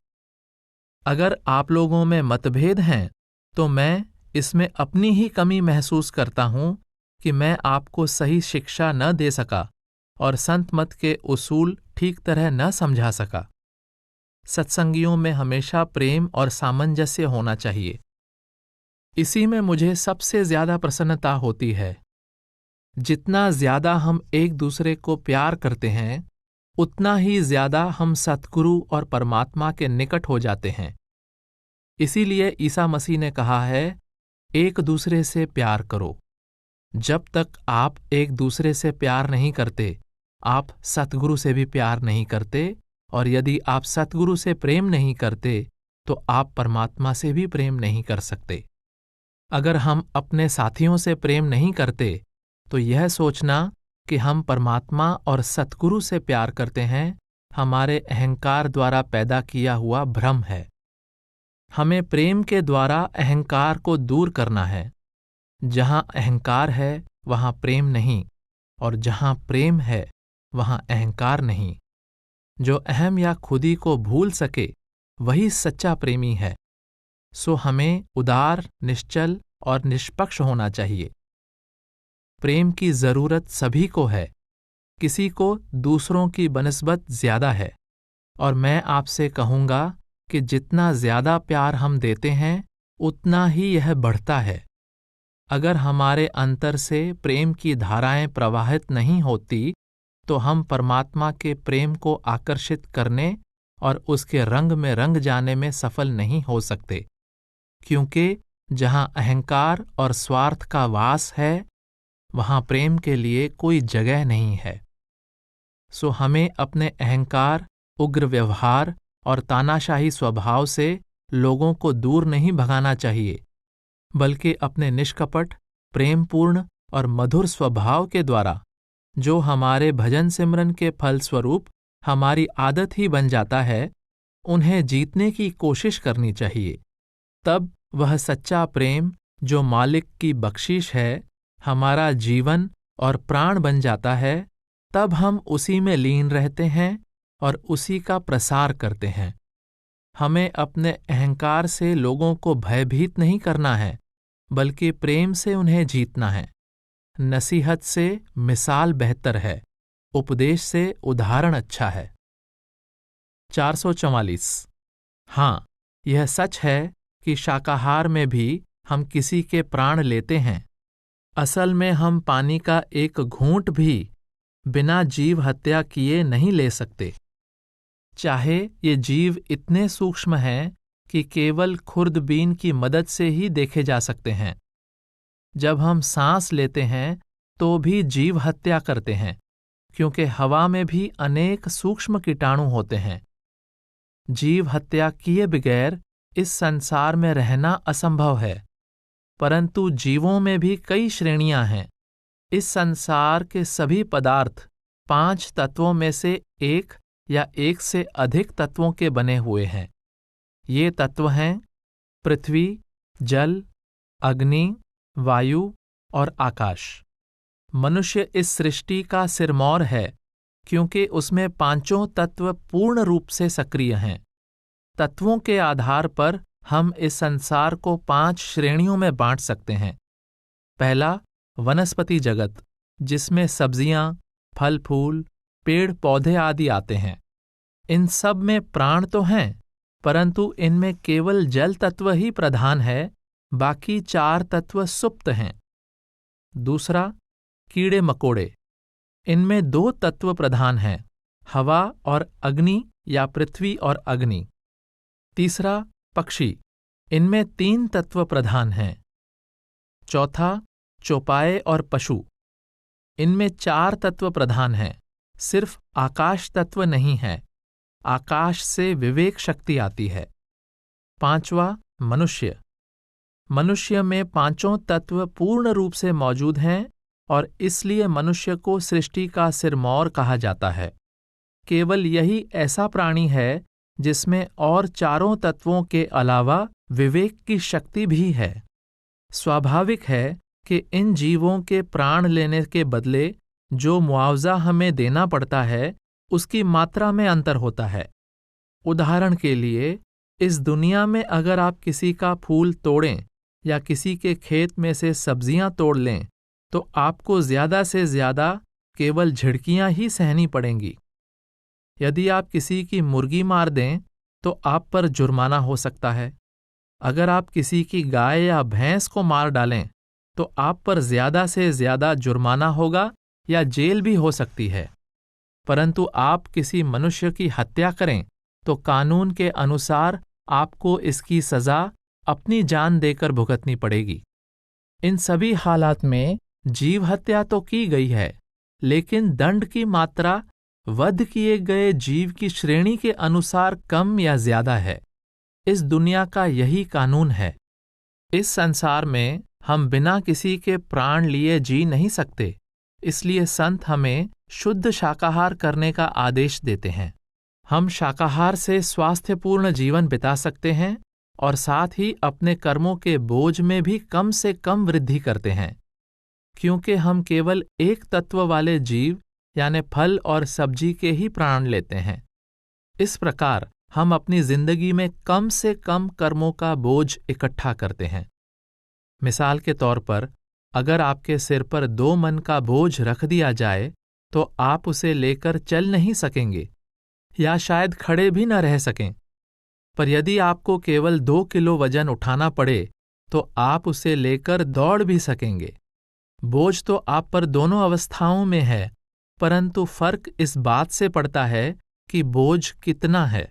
अगर आप लोगों में मतभेद हैं, तो मैं इसमें अपनी ही कमी महसूस करता हूं कि मैं आपको सही शिक्षा न दे सका और संत मत के उसूल ठीक तरह न समझा सका। सत्संगियों में हमेशा प्रेम और सामंजस्य होना चाहिए। इसी में मुझे सबसे ज्यादा प्रसन्नता होती है। जितना ज्यादा हम एक दूसरे को प्यार करते हैं, उतना ही ज्यादा हम सद्गुरु और परमात्मा के निकट हो जाते हैं। इसीलिए ईसा मसीह ने कहा है, एक दूसरे से प्यार करो। जब तक आप एक दूसरे से प्यार नहीं करते, आप सतगुरु से भी प्यार नहीं करते, और यदि आप सतगुरु से प्रेम नहीं करते, तो आप परमात्मा से भी प्रेम नहीं कर सकते। अगर हम अपने साथियों से प्रेम नहीं करते, तो यह सोचना कि हम परमात्मा और सतगुरु से प्यार करते हैं, हमारे अहंकार द्वारा पैदा किया हुआ भ्रम है। हमें प्रेम के द्वारा अहंकार को दूर करना है। जहां अहंकार है, वहां प्रेम नहीं, और जहां प्रेम है, वहां अहंकार नहीं। जो अहम या खुदी को भूल सके, वही सच्चा प्रेमी है। सो हमें उदार, निश्चल और निष्पक्ष होना चाहिए। प्रेम की जरूरत सभी को है, किसी को दूसरों की बनिस्बत ज्यादा है, और मैं आपसे कहूंगा कि जितना ज्यादा प्यार हम देते हैं, उतना ही यह बढ़ता है। अगर हमारे अंतर से प्रेम की धाराएं प्रवाहित नहीं होती, तो हम परमात्मा के प्रेम को आकर्षित करने और उसके रंग में रंग जाने में सफल नहीं हो सकते, क्योंकि जहां अहंकार और स्वार्थ का वास है, वहां प्रेम के लिए कोई जगह नहीं है। सो हमें अपने अहंकार, उग्र व्यवहार और तानाशाही स्वभाव से लोगों को दूर नहीं भगाना चाहिए, बल्कि अपने निष्कपट, प्रेमपूर्ण और मधुर स्वभाव के द्वारा, जो हमारे भजन सिमरन के फलस्वरूप हमारी आदत ही बन जाता है, उन्हें जीतने की कोशिश करनी चाहिए। तब वह सच्चा प्रेम, जो मालिक की बख्शीश है, हमारा जीवन और प्राण बन जाता है। तब हम उसी में लीन रहते हैं और उसी का प्रसार करते हैं। हमें अपने अहंकार से लोगों को भयभीत नहीं करना है, बल्कि प्रेम से उन्हें जीतना है। नसीहत से मिसाल बेहतर है, उपदेश से उदाहरण अच्छा है। 444। हाँ, यह सच है कि शाकाहार में भी हम किसी के प्राण लेते हैं। असल में हम पानी का एक घूंट भी बिना जीव हत्या किए नहीं ले सकते, चाहे ये जीव इतने सूक्ष्म हैं कि केवल खुर्दबीन की मदद से ही देखे जा सकते हैं। जब हम सांस लेते हैं तो भी जीव हत्या करते हैं, क्योंकि हवा में भी अनेक सूक्ष्म कीटाणु होते हैं। जीव हत्या किए बगैर इस संसार में रहना असंभव है, परंतु जीवों में भी कई श्रेणियां हैं। इस संसार के सभी पदार्थ 5 तत्वों में से एक या एक से अधिक तत्वों के बने हुए हैं। ये तत्व हैं पृथ्वी, जल, अग्नि, वायु और आकाश। मनुष्य इस सृष्टि का सिरमौर है, क्योंकि उसमें 5 तत्व पूर्ण रूप से सक्रिय हैं। तत्वों के आधार पर हम इस संसार को 5 श्रेणियों में बांट सकते हैं। पहला, वनस्पति जगत, जिसमें सब्जियां, फल फूल, पेड़ पौधे आदि आते हैं। इन सब में प्राण तो हैं, परंतु इनमें केवल जल तत्व ही प्रधान है, बाकी 4 तत्व सुप्त हैं। दूसरा, कीड़े मकोड़े। इनमें 2 तत्व प्रधान हैं, हवा और अग्नि या पृथ्वी और अग्नि। तीसरा, पक्षी। इनमें 3 तत्व प्रधान हैं। चौथा, चौपाए और पशु। इनमें 4 तत्व प्रधान हैं, सिर्फ आकाश तत्व नहीं है। आकाश से विवेक शक्ति आती है। पांचवा, मनुष्य। मनुष्य में 5 तत्व पूर्ण रूप से मौजूद हैं और इसलिए मनुष्य को सृष्टि का सिरमौर कहा जाता है। केवल यही ऐसा प्राणी है जिसमें और 4 तत्वों के अलावा विवेक की शक्ति भी है। स्वाभाविक है कि इन जीवों के प्राण लेने के बदले जो मुआवजा हमें देना पड़ता है, उसकी मात्रा में अंतर होता है। उदाहरण के लिए, इस दुनिया में अगर आप किसी का फूल तोड़ें या किसी के खेत में से सब्जियां तोड़ लें, तो आपको ज्यादा से ज्यादा केवल झिड़कियां ही सहनी पड़ेंगी। यदि आप किसी की मुर्गी मार दें, तो आप पर जुर्माना हो सकता है। अगर आप किसी की गाय या भैंस को मार डालें, तो आप पर ज्यादा से ज्यादा जुर्माना होगा या जेल भी हो सकती है। परंतु आप किसी मनुष्य की हत्या करें, तो कानून के अनुसार आपको इसकी सजा अपनी जान देकर भुगतनी पड़ेगी। इन सभी हालात में जीव हत्या तो की गई है, लेकिन दंड की मात्रा वध किए गए जीव की श्रेणी के अनुसार कम या ज्यादा है। इस दुनिया का यही कानून है। इस संसार में हम बिना किसी के प्राण लिए जी नहीं सकते, इसलिए संत हमें शुद्ध शाकाहार करने का आदेश देते हैं। हम शाकाहार से स्वास्थ्यपूर्ण जीवन बिता सकते हैं और साथ ही अपने कर्मों के बोझ में भी कम से कम वृद्धि करते हैं, क्योंकि हम केवल एक तत्व वाले जीव यानी फल और सब्जी के ही प्राण लेते हैं। इस प्रकार हम अपनी जिंदगी में कम से कम कर्मों का बोझ इकट्ठा करते हैं। मिसाल के तौर पर, अगर आपके सिर पर 2 मन का बोझ रख दिया जाए, तो आप उसे लेकर चल नहीं सकेंगे या शायद खड़े भी न रह सकें। पर यदि आपको केवल 2 किलो वजन उठाना पड़े, तो आप उसे लेकर दौड़ भी सकेंगे। बोझ तो आप पर दोनों अवस्थाओं में है, परंतु फर्क इस बात से पड़ता है कि बोझ कितना है।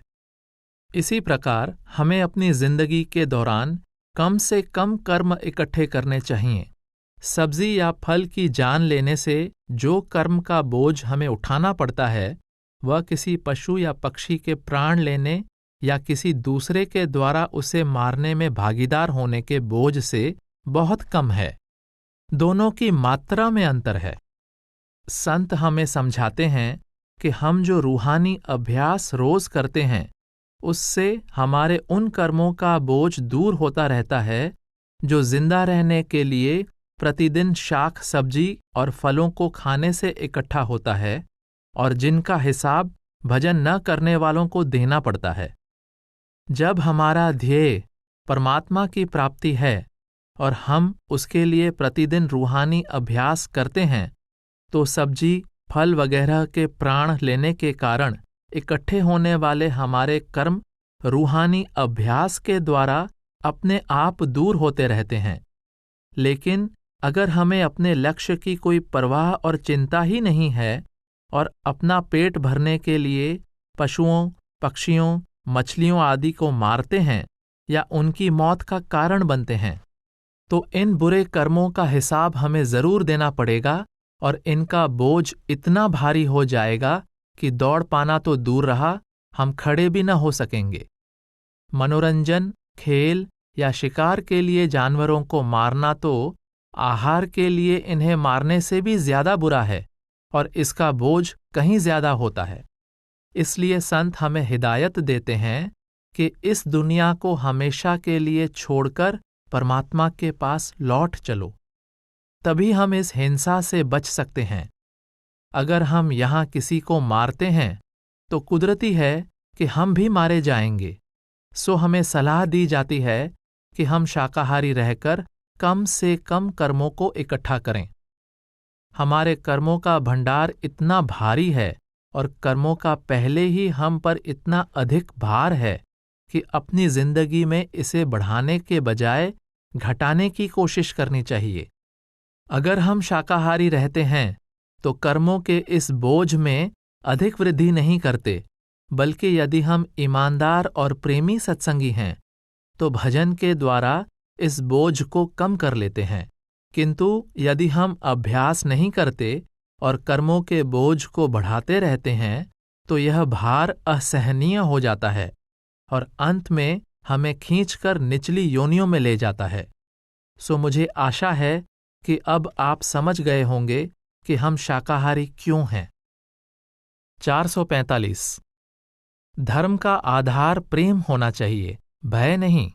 इसी प्रकार हमें अपनी जिंदगी के दौरान कम से कम कर्म इकट्ठे करने चाहिए। सब्जी या फल की जान लेने से जो कर्म का बोझ हमें उठाना पड़ता है, वह किसी पशु या पक्षी के प्राण लेने या किसी दूसरे के द्वारा उसे मारने में भागीदार होने के बोझ से बहुत कम है। दोनों की मात्रा में अंतर है। संत हमें समझाते हैं कि हम जो रूहानी अभ्यास रोज करते हैं, उससे हमारे उन कर्मों का बोझ दूर होता रहता है जो जिंदा रहने के लिए प्रतिदिन शाक सब्जी और फलों को खाने से इकट्ठा होता है और जिनका हिसाब भजन न करने वालों को देना पड़ता है। जब हमारा ध्येय परमात्मा की प्राप्ति है और हम उसके लिए प्रतिदिन रूहानी अभ्यास करते हैं, तो सब्जी फल वगैरह के प्राण लेने के कारण इकट्ठे होने वाले हमारे कर्म रूहानी अभ्यास के द्वारा अपने आप दूर होते रहते हैं। लेकिन अगर हमें अपने लक्ष्य की कोई परवाह और चिंता ही नहीं है और अपना पेट भरने के लिए पशुओं, पक्षियों, मछलियों आदि को मारते हैं या उनकी मौत का कारण बनते हैं, तो इन बुरे कर्मों का हिसाब हमें जरूर देना पड़ेगा और इनका बोझ इतना भारी हो जाएगा कि दौड़ पाना तो दूर रहा, हम खड़े भी न हो सकेंगे। मनोरंजन, खेल या शिकार के लिए जानवरों को मारना तो आहार के लिए इन्हें मारने से भी ज्यादा बुरा है और इसका बोझ कहीं ज्यादा होता है। इसलिए संत हमें हिदायत देते हैं कि इस दुनिया को हमेशा के लिए छोड़कर परमात्मा के पास लौट चलो, तभी हम इस हिंसा से बच सकते हैं। अगर हम यहाँ किसी को मारते हैं तो कुदरती है कि हम भी मारे जाएंगे। सो हमें सलाह दी जाती है कि हम शाकाहारी रहकर कम से कम कर्मों को इकट्ठा करें। हमारे कर्मों का भंडार इतना भारी है और कर्मों का पहले ही हम पर इतना अधिक भार है कि अपनी जिंदगी में इसे बढ़ाने के बजाय घटाने की कोशिश करनी चाहिए। अगर हम शाकाहारी रहते हैं तो कर्मों के इस बोझ में अधिक वृद्धि नहीं करते, बल्कि यदि हम ईमानदार और प्रेमी सत्संगी हैं तो भजन के द्वारा इस बोझ को कम कर लेते हैं। किंतु यदि हम अभ्यास नहीं करते और कर्मों के बोझ को बढ़ाते रहते हैं तो यह भार असहनीय हो जाता है और अंत में हमें खींचकर निचली योनियों में ले जाता है। सो मुझे आशा है कि अब आप समझ गए होंगे कि हम शाकाहारी क्यों हैं। 445 धर्म का आधार प्रेम होना चाहिए, भय नहीं।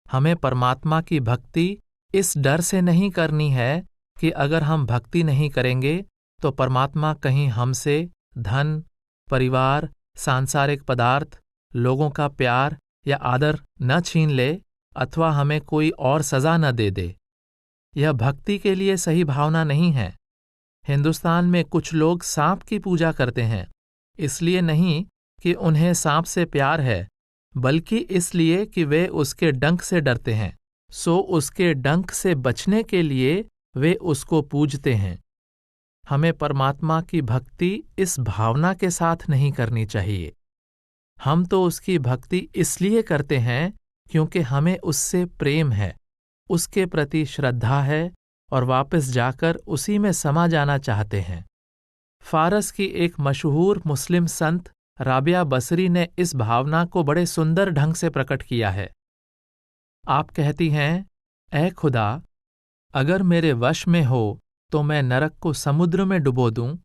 हमें परमात्मा की भक्ति इस डर से नहीं करनी है कि अगर हम भक्ति नहीं करेंगे तो परमात्मा कहीं हमसे धन, परिवार, सांसारिक पदार्थ, लोगों का प्यार या आदर न छीन ले अथवा हमें कोई और सजा न दे दे। यह भक्ति के लिए सही भावना नहीं है। हिंदुस्तान में कुछ लोग सांप की पूजा करते हैं, इसलिए नहीं कि उन्हें सांप से प्यार है, बल्कि इसलिए कि वे उसके डंक से डरते हैं। सो उसके डंक से बचने के लिए वे उसको पूजते हैं। हमें परमात्मा की भक्ति इस भावना के साथ नहीं करनी चाहिए। हम तो उसकी भक्ति इसलिए करते हैं क्योंकि हमें उससे प्रेम है, उसके प्रति श्रद्धा है और वापस जाकर उसी में समा जाना चाहते हैं। फारस की एक मशहूर मुस्लिम संत राबिया बसरी ने इस भावना को बड़े सुंदर ढंग से प्रकट किया है। आप कहती हैं, ऐ खुदा, अगर मेरे वश में हो तो मैं नरक को समुद्र में डुबो दूं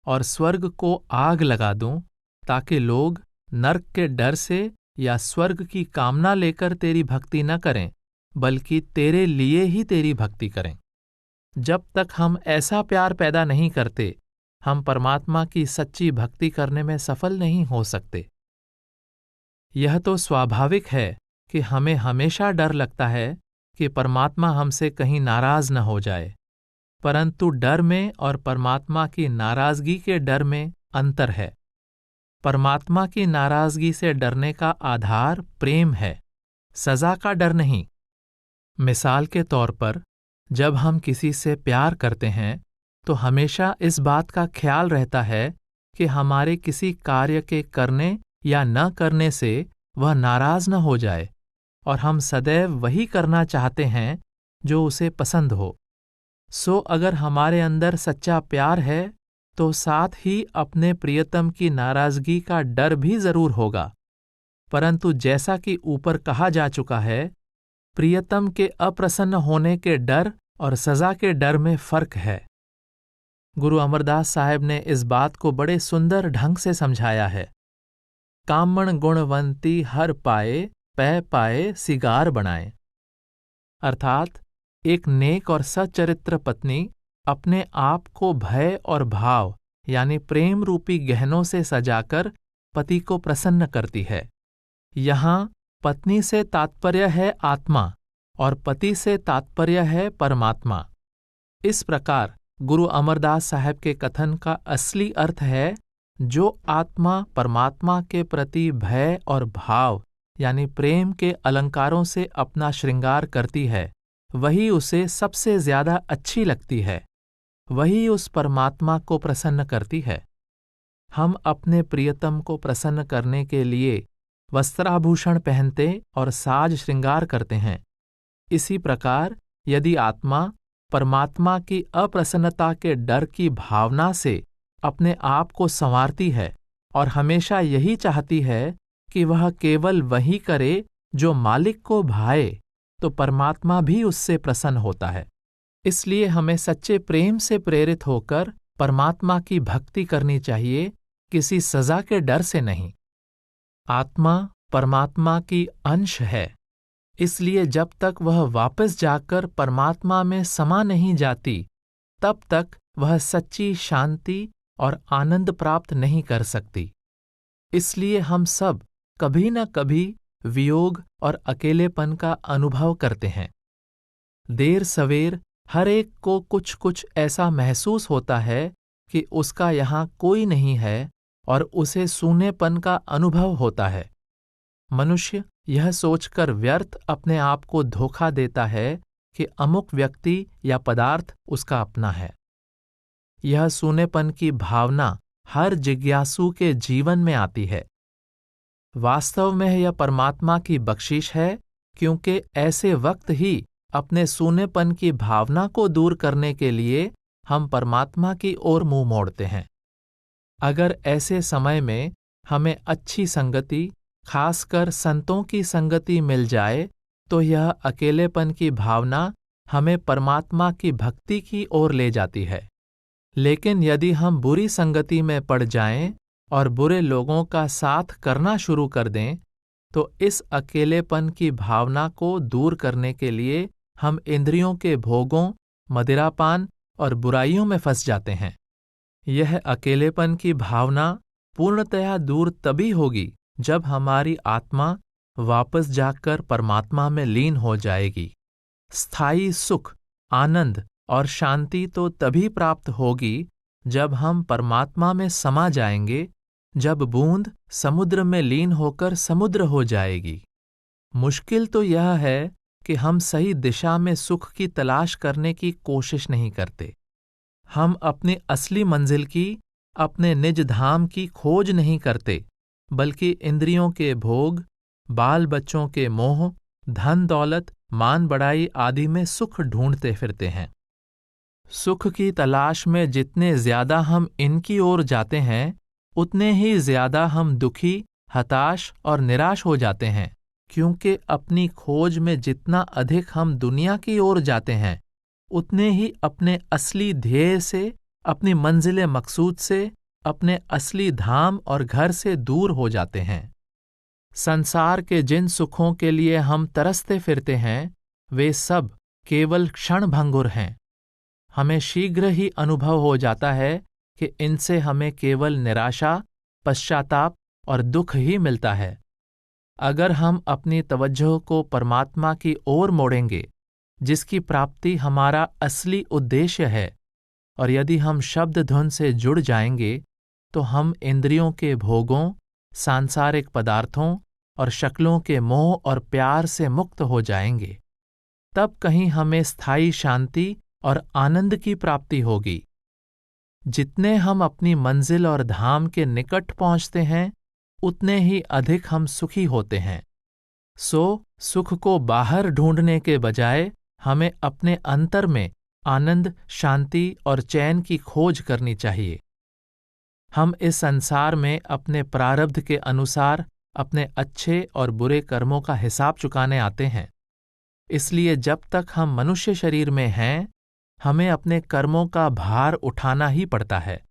और स्वर्ग को आग लगा दूं, ताकि लोग नरक के डर से या स्वर्ग की कामना लेकर तेरी भक्ति न करें, बल्कि तेरे लिए ही तेरी भक्ति करें। जब तक हम ऐसा प्यार पैदा नहीं करते, हम परमात्मा की सच्ची भक्ति करने में सफल नहीं हो सकते। यह तो स्वाभाविक है कि हमें हमेशा डर लगता है कि परमात्मा हमसे कहीं नाराज न हो जाए, परंतु डर में और परमात्मा की नाराजगी के डर में अंतर है। परमात्मा की नाराजगी से डरने का आधार प्रेम है, सजा का डर नहीं। मिसाल के तौर पर, जब हम किसी से प्यार करते हैं तो हमेशा इस बात का ख्याल रहता है कि हमारे किसी कार्य के करने या न करने से वह नाराज न हो जाए, और हम सदैव वही करना चाहते हैं जो उसे पसंद हो। सो अगर हमारे अंदर सच्चा प्यार है तो साथ ही अपने प्रियतम की नाराजगी का डर भी जरूर होगा। परंतु जैसा कि ऊपर कहा जा चुका है, प्रियतम के अप्रसन्न होने के डर और सजा के डर में फर्क है। गुरु अमरदास साहब ने इस बात को बड़े सुंदर ढंग से समझाया है। कामण गुणवंती हर पाए, पै पाए सिगार बनाए। अर्थात एक नेक और सच्चरित्र पत्नी अपने आप को भय और भाव यानी प्रेम रूपी गहनों से सजाकर पति को प्रसन्न करती है। यहाँ पत्नी से तात्पर्य है आत्मा और पति से तात्पर्य है परमात्मा। इस प्रकार गुरु अमरदास साहब के कथन का असली अर्थ है, जो आत्मा परमात्मा के प्रति भय और भाव यानी प्रेम के अलंकारों से अपना श्रृंगार करती है, वही उसे सबसे ज्यादा अच्छी लगती है, वही उस परमात्मा को प्रसन्न करती है। हम अपने प्रियतम को प्रसन्न करने के लिए वस्त्राभूषण पहनते और साज श्रृंगार करते हैं। इसी प्रकार यदि आत्मा परमात्मा की अप्रसन्नता के डर की भावना से अपने आप को संवारती है और हमेशा यही चाहती है कि वह केवल वही करे जो मालिक को भाए, तो परमात्मा भी उससे प्रसन्न होता है। इसलिए हमें सच्चे प्रेम से प्रेरित होकर परमात्मा की भक्ति करनी चाहिए, किसी सजा के डर से नहीं। आत्मा परमात्मा की अंश है, इसलिए जब तक वह वापस जाकर परमात्मा में समा नहीं जाती, तब तक वह सच्ची शांति और आनंद प्राप्त नहीं कर सकती। इसलिए हम सब कभी न कभी वियोग और अकेलेपन का अनुभव करते हैं। देर सवेर हर एक को कुछ कुछ ऐसा महसूस होता है कि उसका यहाँ कोई नहीं है और उसे सूनेपन का अनुभव होता है। मनुष्य यह सोचकर व्यर्थ अपने आप को धोखा देता है कि अमुक व्यक्ति या पदार्थ उसका अपना है। यह सूनेपन की भावना हर जिज्ञासु के जीवन में आती है। वास्तव में यह परमात्मा की बख्शीश है, क्योंकि ऐसे वक्त ही अपने सूनेपन की भावना को दूर करने के लिए हम परमात्मा की ओर मुंह मोड़ते हैं। अगर ऐसे समय में हमें अच्छी संगति, खासकर संतों की संगति मिल जाए, तो यह अकेलेपन की भावना हमें परमात्मा की भक्ति की ओर ले जाती है। लेकिन यदि हम बुरी संगति में पड़ जाएं और बुरे लोगों का साथ करना शुरू कर दें, तो इस अकेलेपन की भावना को दूर करने के लिए हम इंद्रियों के भोगों, मदिरापान और बुराइयों में फंस जाते हैं। यह अकेलेपन की भावना पूर्णतया दूर तभी होगी जब हमारी आत्मा वापस जाकर परमात्मा में लीन हो जाएगी। स्थायी सुख, आनंद और शांति तो तभी प्राप्त होगी जब हम परमात्मा में समा जाएंगे, जब बूंद समुद्र में लीन होकर समुद्र हो जाएगी। मुश्किल तो यह है कि हम सही दिशा में सुख की तलाश करने की कोशिश नहीं करते। हम अपनी असली मंजिल की, अपने निज धाम की खोज नहीं करते, बल्कि इंद्रियों के भोग, बाल बच्चों के मोह, धन दौलत, मान बढ़ाई आदि में सुख ढूंढते फिरते हैं। सुख की तलाश में जितने ज्यादा हम इनकी ओर जाते हैं, उतने ही ज्यादा हम दुखी, हताश और निराश हो जाते हैं, क्योंकि अपनी खोज में जितना अधिक हम दुनिया की ओर जाते हैं, उतने ही अपने असली ध्येय से, अपनी मंजिल मकसूद से, अपने असली धाम और घर से दूर हो जाते हैं। संसार के जिन सुखों के लिए हम तरसते फिरते हैं, वे सब केवल क्षणभंगुर हैं। हमें शीघ्र ही अनुभव हो जाता है कि इनसे हमें केवल निराशा, पश्चाताप और दुख ही मिलता है। अगर हम अपनी तवज्जो को परमात्मा की ओर मोड़ेंगे, जिसकी प्राप्ति हमारा असली उद्देश्य है, और यदि हम शब्द धुन से जुड़ जाएंगे, तो हम इंद्रियों के भोगों, सांसारिक पदार्थों और शक्लों के मोह और प्यार से मुक्त हो जाएंगे। तब कहीं हमें स्थायी शांति और आनंद की प्राप्ति होगी। जितने हम अपनी मंजिल और धाम के निकट पहुंचते हैं, उतने ही अधिक हम सुखी होते हैं। सो सुख को बाहर ढूंढने के बजाय हमें अपने अंतर में आनंद, शांति और चैन की खोज करनी चाहिए। हम इस संसार में अपने प्रारब्ध के अनुसार अपने अच्छे और बुरे कर्मों का हिसाब चुकाने आते हैं। इसलिए जब तक हम मनुष्य शरीर में हैं, हमें अपने कर्मों का भार उठाना ही पड़ता है।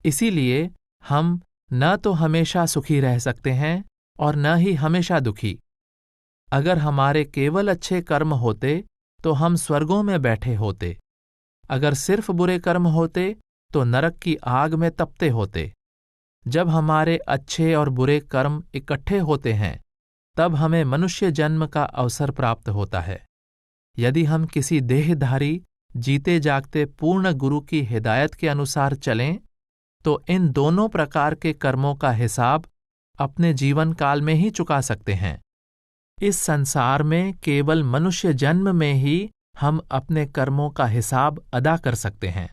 इसीलिए हम न तो हमेशा सुखी रह सकते हैं और न ही हमेशा दुखी। अगर हमारे केवल अच्छे कर्म होते तो हम स्वर्गों में बैठे होते। अगर सिर्फ बुरे कर्म होते तो नरक की आग में तपते होते। जब हमारे अच्छे और बुरे कर्म इकट्ठे होते हैं, तब हमें मनुष्य जन्म का अवसर प्राप्त होता है। यदि हम किसी देहधारी, जीते जागते पूर्ण गुरु की हिदायत के अनुसार चलें, तो इन दोनों प्रकार के कर्मों का हिसाब अपने जीवन काल में ही चुका सकते हैं। इस संसार में केवल मनुष्य जन्म में ही हम अपने कर्मों का हिसाब अदा कर सकते हैं।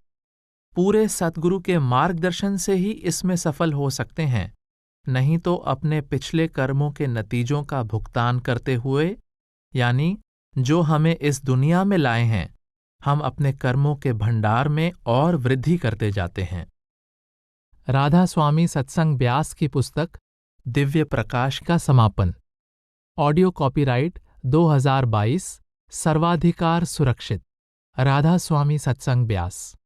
पूरे सद्गुरु के मार्गदर्शन से ही इसमें सफल हो सकते हैं, नहीं तो अपने पिछले कर्मों के नतीजों का भुगतान करते हुए, यानी जो हमें इस दुनिया में लाए हैं, हम अपने कर्मों के भंडार में और वृद्धि करते जाते हैं। राधा स्वामी सत्संग ब्यास की पुस्तक दिव्य प्रकाश का समापन। ऑडियो कॉपीराइट 2022, सर्वाधिकार सुरक्षित। राधा स्वामी सत्संग ब्यास।